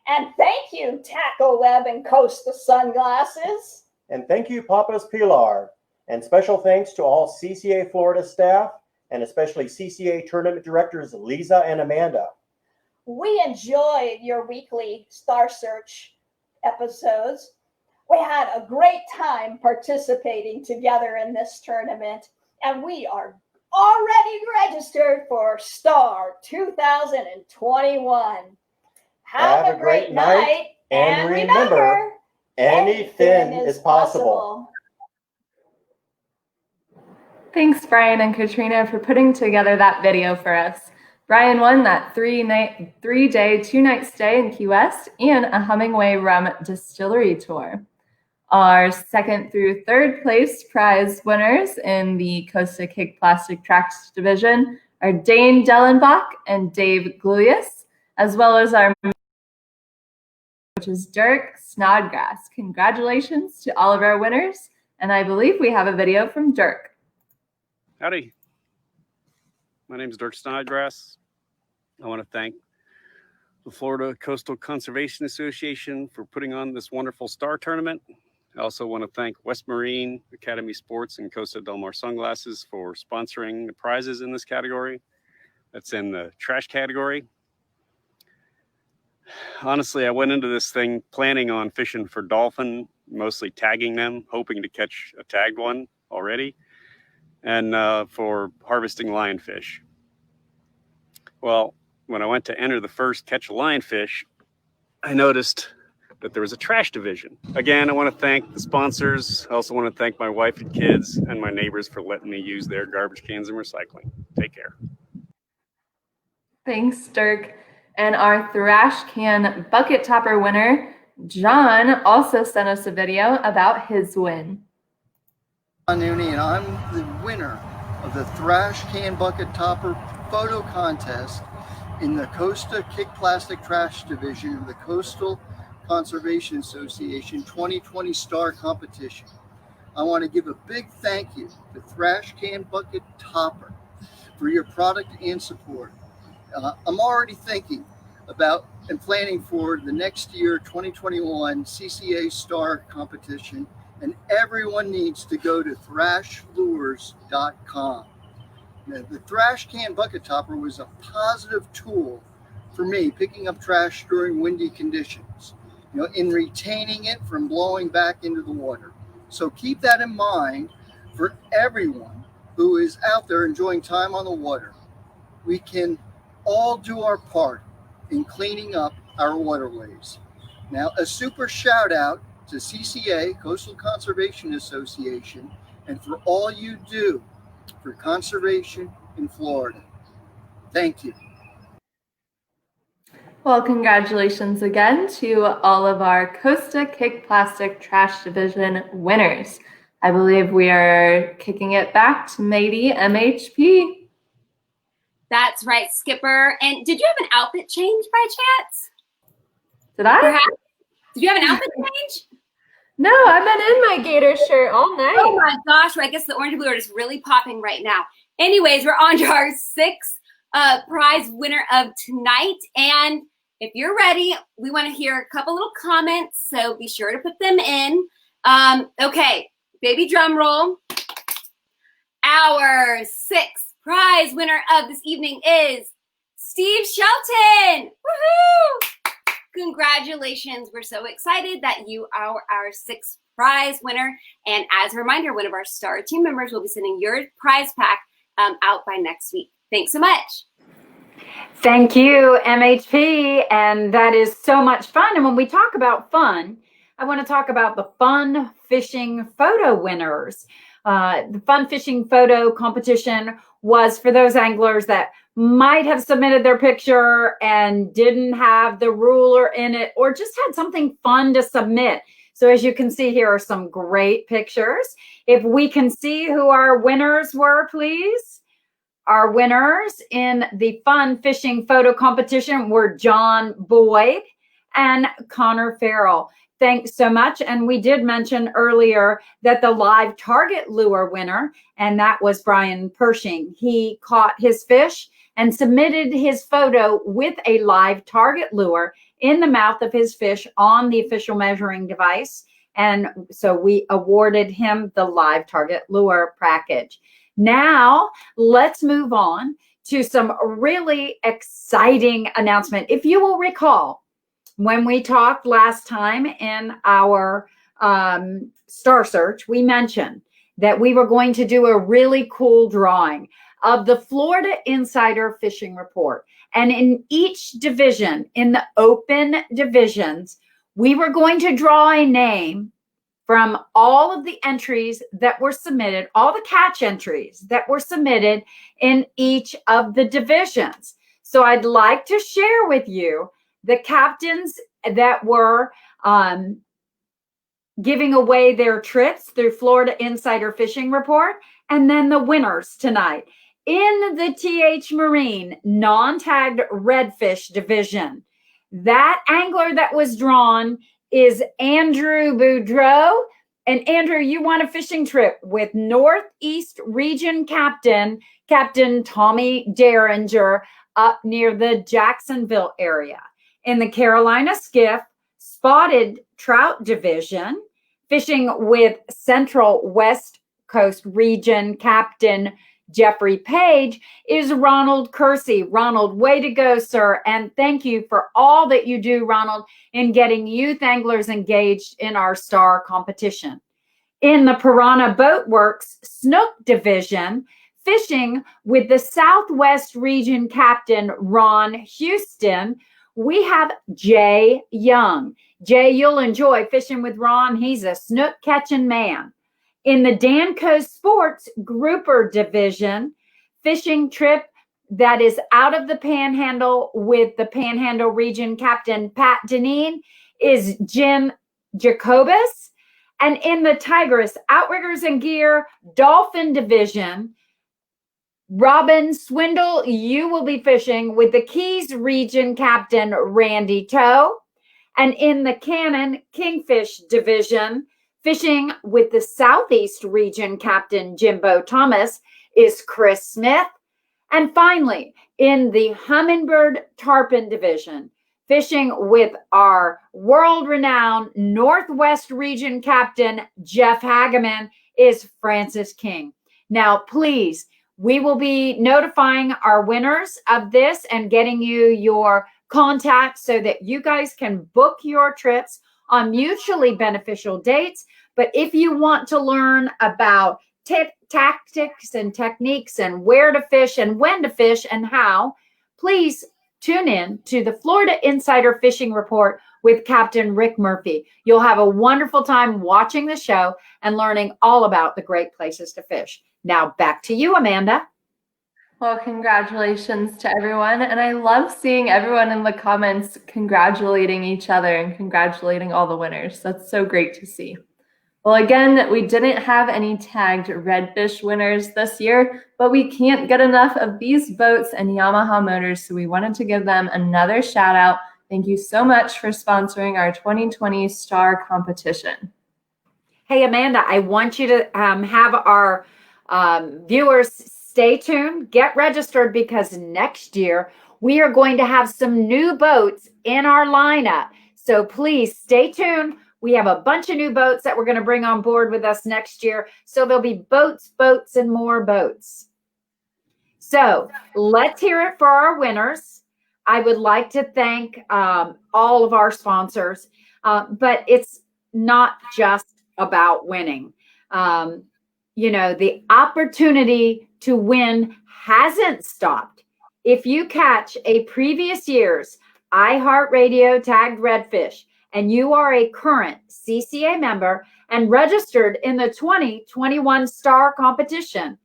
Speaker 16: And thank you, Tackle Web and Costa Sunglasses.
Speaker 17: And thank you, Papa's Pilar. And special thanks to all CCA Florida staff, and especially CCA tournament directors Leiza and Amanda.
Speaker 16: We enjoyed your weekly Star Search episodes. We had a great time participating together in this tournament, and we are already registered for Star 2021. Have a great night, and remember, anything is possible.
Speaker 3: Thanks, Brian and Katrina, for putting together that video for us. Brian won that 3-day, 2-night stay in Key West and a Hemingway Rum Distillery tour. Our second through third place prize winners in the Costa Kick Plastic Trash Division are Dane Dellenbach and Dave Gluius, as well as our which is Dirk Snodgrass. Congratulations to all of our winners, and I believe we have a video from Dirk.
Speaker 18: Howdy. My name is Dirk Snodgrass. I want to thank
Speaker 15: the Florida Coastal Conservation Association for putting on this wonderful star tournament. I also want to thank West Marine Academy Sports and Costa Del Mar Sunglasses for sponsoring the prizes in this category. That's in the trash category. Honestly, I went into this thing planning on fishing for dolphin, mostly tagging them, hoping to catch a tagged one already, and for harvesting lionfish. Well, when I went to enter the first catch a lionfish, I noticed that there was a trash division. Again, I want to thank the sponsors. I also want to thank my wife and kids and my neighbors for letting me use their garbage cans and recycling. Take care.
Speaker 3: Thanks, Dirk. And our Thrash Can Bucket Topper winner, John, also sent us a video about his win.
Speaker 18: I'm Nooney, and I'm the winner of the Thrash Can Bucket Topper photo contest in the Costa Kick Plastic Trash Division of the Coastal Conservation Association 2020 Star Competition. I want to give a big thank you to Thrash Can Bucket Topper for your product and support. I'm already thinking about and planning for the next year 2021 CCA Star Competition, and everyone needs to go to thrashlures.com. Now, the Thrash Can Bucket Topper was a positive tool for me picking up trash during windy conditions, in retaining it from blowing back into the water. So keep that in mind for everyone who is out there enjoying time on the water. We can all do our part in cleaning up our waterways. Now, a super shout out to CCA, Coastal Conservation Association, and for all you do for conservation in Florida. Thank you.
Speaker 3: Well, congratulations again to all of our Costa Kick Plastic Trash Division winners. I believe we are kicking it back to Lady MHP.
Speaker 1: That's right, Skipper. And did you have an outfit change by chance?
Speaker 3: Did I?
Speaker 1: Perhaps? Did you have an outfit change?
Speaker 3: No, I've been in my gator shirt all night.
Speaker 1: Oh my gosh, well, I guess the orange and blue are just really popping right now. Anyways, we're on to our sixth prize winner of tonight. And if you're ready, we want to hear a couple little comments, so be sure to put them in. Okay, baby drum roll. Our sixth prize winner of this evening is Steve Shelton. Woohoo! Congratulations. We're so excited that you are our sixth prize winner. And as a reminder, one of our star team members will be sending your prize pack out by next week. Thanks so much.
Speaker 2: Thank you, MHP. And that is so much fun. And when we talk about fun, I want to talk about the fun fishing photo winners. The fun fishing photo competition was for those anglers that might have submitted their picture and didn't have the ruler in it, or just had something fun to submit. So as you can see, here are some great pictures. If we can see who our winners were, please. Our winners in the fun fishing photo competition were John Boyd and Connor Farrell. Thanks so much. And we did mention earlier that the live target lure winner, and that was Brian Pershing. He caught his fish and submitted his photo with a live target lure in the mouth of his fish on the official measuring device. And so we awarded him the live target lure package. Now let's move on to some really exciting announcement. If you will recall, when we talked last time in our Star Search, we mentioned that we were going to do a really cool drawing of the Florida Insider Fishing Report. And in each division, in the open divisions, we were going to draw a name from all of the entries that were submitted, all the catch entries that were submitted in each of the divisions. So I'd like to share with you the captains that were giving away their trips through Florida Insider Fishing Report, and then the winners tonight. In the TH Marine non-tagged redfish division, that angler that was drawn is Andrew Boudreau. And Andrew, you won a fishing trip with Northeast Region Captain Tommy Derringer up near the Jacksonville area. In the Carolina Skiff Spotted Trout Division, fishing with Central West Coast Region Captain Jeffrey Page is Ronald Kersey. Ronald, way to go, sir. And thank you for all that you do, Ronald, in getting youth anglers engaged in our star competition. In the Piranha Boat Works Snook Division, fishing with the Southwest Region Captain Ron Houston, we have Jay Young. Jay, you'll enjoy fishing with Ron. He's a snook catching man. In the Danco Sports Grouper Division, fishing trip that is out of the Panhandle with the Panhandle Region Captain Pat Deneen is Jim Jacobus. And in the Tigress Outriggers and Gear Dolphin Division, Robin Swindle, you will be fishing with the Keys Region Captain Randy Toe. And in the Cannon Kingfish Division, fishing with the Southeast Region Captain Jimbo Thomas is Chris Smith. And finally, in the Humminbird Tarpon Division, fishing with our world-renowned Northwest Region Captain Jeff Hageman is Francis King. Now, please, we will be notifying our winners of this and getting you your contacts so that you guys can book your trips on mutually beneficial dates. But if you want to learn about tactics and techniques and where to fish and when to fish and how, please tune in to the Florida Insider Fishing Report with Captain Rick Murphy. You'll have a wonderful time watching the show and learning all about the great places to fish. Now back to you, Amanda.
Speaker 3: Well, congratulations to everyone. And I love seeing everyone in the comments congratulating each other and congratulating all the winners. That's so great to see. Well, again, we didn't have any tagged redfish winners this year, but we can't get enough of these boats and Yamaha motors, so we wanted to give them another shout out. Thank you so much for sponsoring our 2020 Star Competition.
Speaker 2: Hey, Amanda, I want you to have our viewers stay tuned, get registered, because next year we are going to have some new boats in our lineup. So please stay tuned. We have a bunch of new boats that we're going to bring on board with us next year. So there'll be boats, boats, and more boats. So let's hear it for our winners. I would like to thank all of our sponsors, but it's not just about winning. You know, the opportunity to win hasn't stopped. If you catch a previous year's iHeartRadio tagged redfish, and you are a current CCA member and registered in the 2021 Star Competition,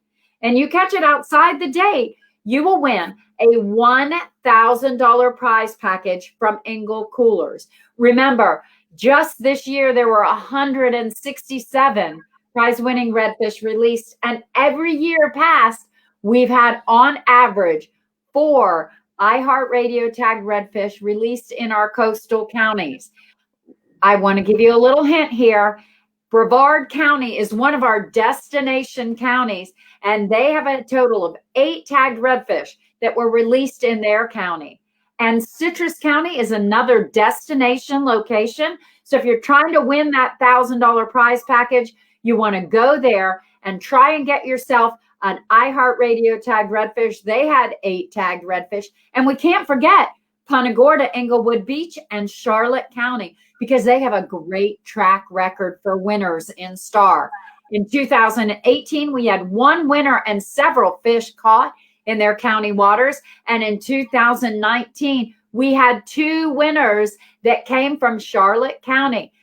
Speaker 2: and you catch it outside the date, you will win a $1,000 prize package from Engel Coolers. Remember, just this year, there were 167 prize-winning redfish released, and every year past, we've had, on average, 4 iHeartRadio tagged redfish released in our coastal counties. I want to give you a little hint here. Brevard County is one of our destination counties, and they have a total of 8 tagged redfish that were released in their county. And Citrus County is another destination location. So if you're trying to win that $1,000 prize package, you want to go there and try and get yourself an iHeartRadio tagged redfish. They had 8 tagged redfish. And we can't forget Punta Gorda, Englewood Beach, and Charlotte County, because they have a great track record for winners in Star. In 2018, we had 1 winner and several fish caught in their county waters. And in 2019, we had 2 winners that came from Charlotte County.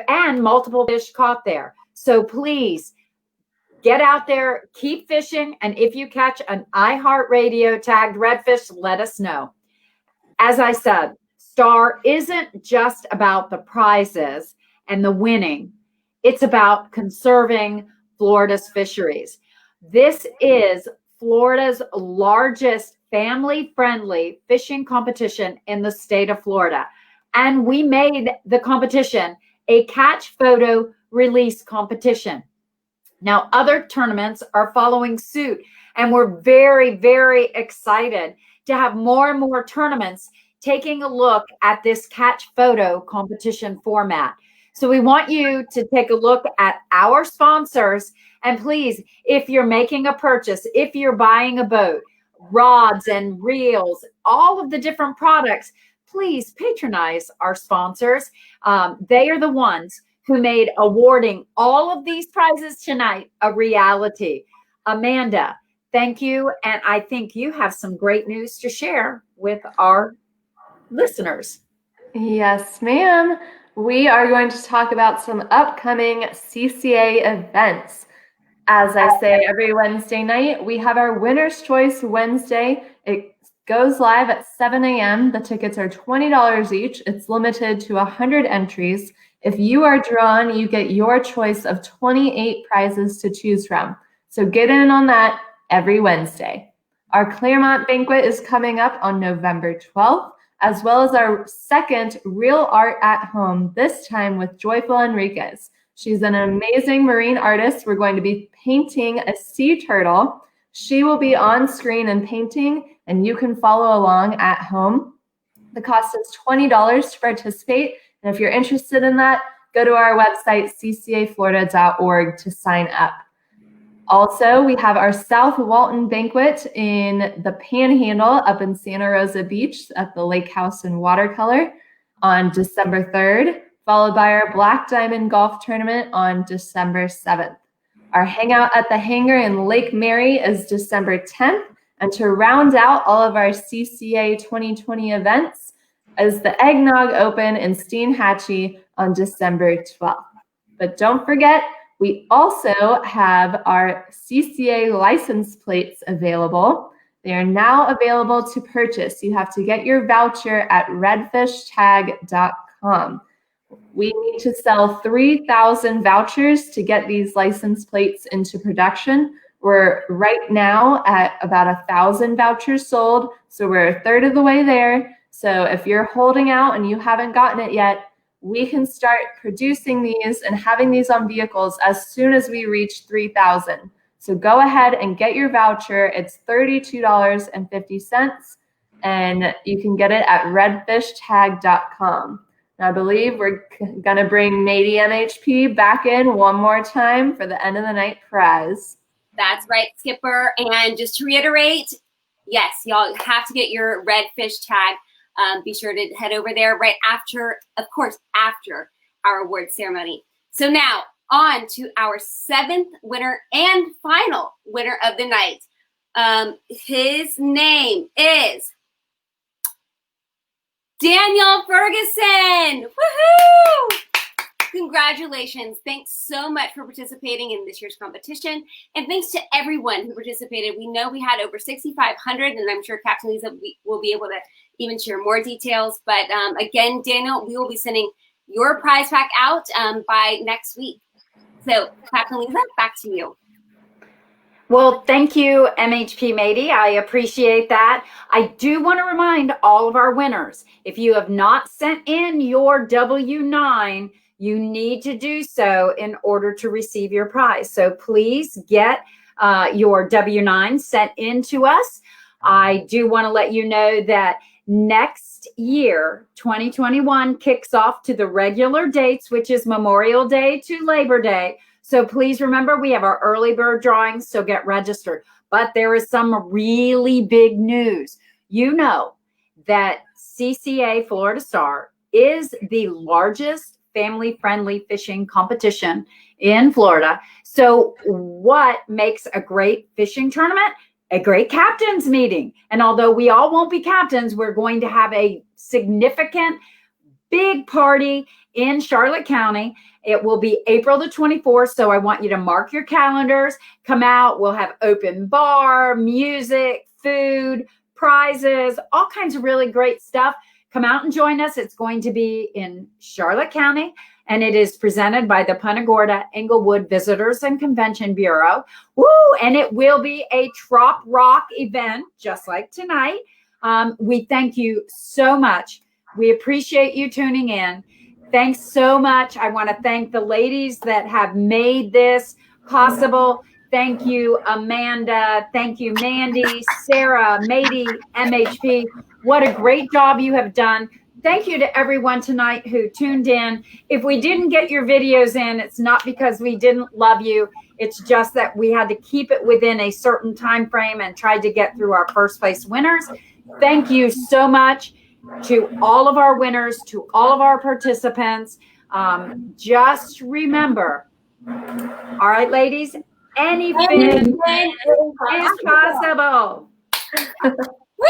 Speaker 2: And multiple fish caught there. So please get out there, keep fishing. And if you catch an iHeartRadio tagged redfish, let us know. As I said, Star isn't just about the prizes and the winning. It's about conserving Florida's fisheries. This is Florida's largest family-friendly fishing competition in the state of Florida. And we made the competition a catch photo release competition. Now, other tournaments are following suit, and we're very, very excited to have more and more tournaments
Speaker 19: taking a look at this catch photo competition format. So we want you to take a look at our sponsors. And please, if you're making a purchase, if you're buying a boat, rods and reels, all of the different products, please patronize our sponsors. They are the ones who made awarding all of these prizes tonight a reality. Amanda, thank you. And I think you have some great news to share with our listeners.
Speaker 3: Yes, ma'am. We are going to talk about some upcoming CCA events. As I say every Wednesday night, we have our Winner's Choice Wednesday. It goes live at 7 a.m. The tickets are $20 each. It's limited to 100 entries. If you are drawn, you get your choice of 28 prizes to choose from. So get in on that every Wednesday. Our Claremont banquet is coming up on November 12th, as well as our second Real Art at Home, this time with Joyful Enriquez. She's an amazing marine artist. We're going to be painting a sea turtle. She will be on screen and painting, and you can follow along at home. The cost is $20 to participate. And if you're interested in that, go to our website, ccaflorida.org, to sign up. Also, we have our South Walton banquet in the Panhandle up in Santa Rosa Beach at the Lake House and Watercolor on December 3rd, followed by our Black Diamond Golf Tournament on December 7th. Our Hangout at the Hangar in Lake Mary is December 10th. And to round out all of our CCA 2020 events is the Eggnog Open in Steinhatchee on December 12th. But don't forget, we also have our CCA license plates available. They are now available to purchase. You have to get your voucher at redfishtag.com. We need to sell 3,000 vouchers to get these license plates into production. We're right now at about 1,000 vouchers sold, so we're a third of the way there. So if you're holding out and you haven't gotten it yet, we can start producing these and having these on vehicles as soon as we reach 3,000. So go ahead and get your voucher. It's $32.50, and you can get it at redfishtag.com. I believe we're going to bring Mady MHP back in one more time for the end of the night prize.
Speaker 1: That's right, Skipper. And just to reiterate, yes, y'all have to get your Redfish tag. Be sure to head over there right after, of course, after our award ceremony. So now on to our 7th winner and final winner of the night. His name is Daniel Ferguson. Woohoo! Congratulations. Thanks so much for participating in this year's competition. And thanks to everyone who participated. We know we had over 6,500, and I'm sure Captain Leiza will be able to even share more details. But again, Daniel, we will be sending your prize pack out by next week. So Captain Leiza, back to you.
Speaker 19: Well, thank you, MHP Mady. I appreciate that. I do want to remind all of our winners, if you have not sent in your W-9, you need to do so in order to receive your prize. So please get your W-9 sent in to us. I do want to let you know that next year, 2021, kicks off to the regular dates, which is Memorial Day to Labor Day. So please remember, we have our early bird drawings, so get registered. But there is some really big news. You know that CCA Florida Star is the largest family-friendly fishing competition in Florida. So what makes a great fishing tournament? A great captain's meeting. And although we all won't be captains, we're going to have a significant big party in Charlotte County. It will be April the 24th. So I want you to mark your calendars, come out. We'll have open bar, music, food, prizes, all kinds of really great stuff. Come out and join us. It's going to be in Charlotte County, and it is presented by the Punta Gorda Englewood Visitors and Convention Bureau. Woo! And it will be a Trop Rock event, just like tonight. We thank you so much. We appreciate you tuning in. Thanks so much. I want to thank the ladies that have made this possible. Thank you, Amanda. Thank you, Mandy, Sarah, Mady, MHP. What a great job you have done. Thank you to everyone tonight who tuned in. If we didn't get your videos in, it's not because we didn't love you. It's just that we had to keep it within a certain time frame and tried to get through our first place winners. Thank you so much to all of our winners, to all of our participants. Just remember, all right, ladies, anything is possible.
Speaker 1: Woo!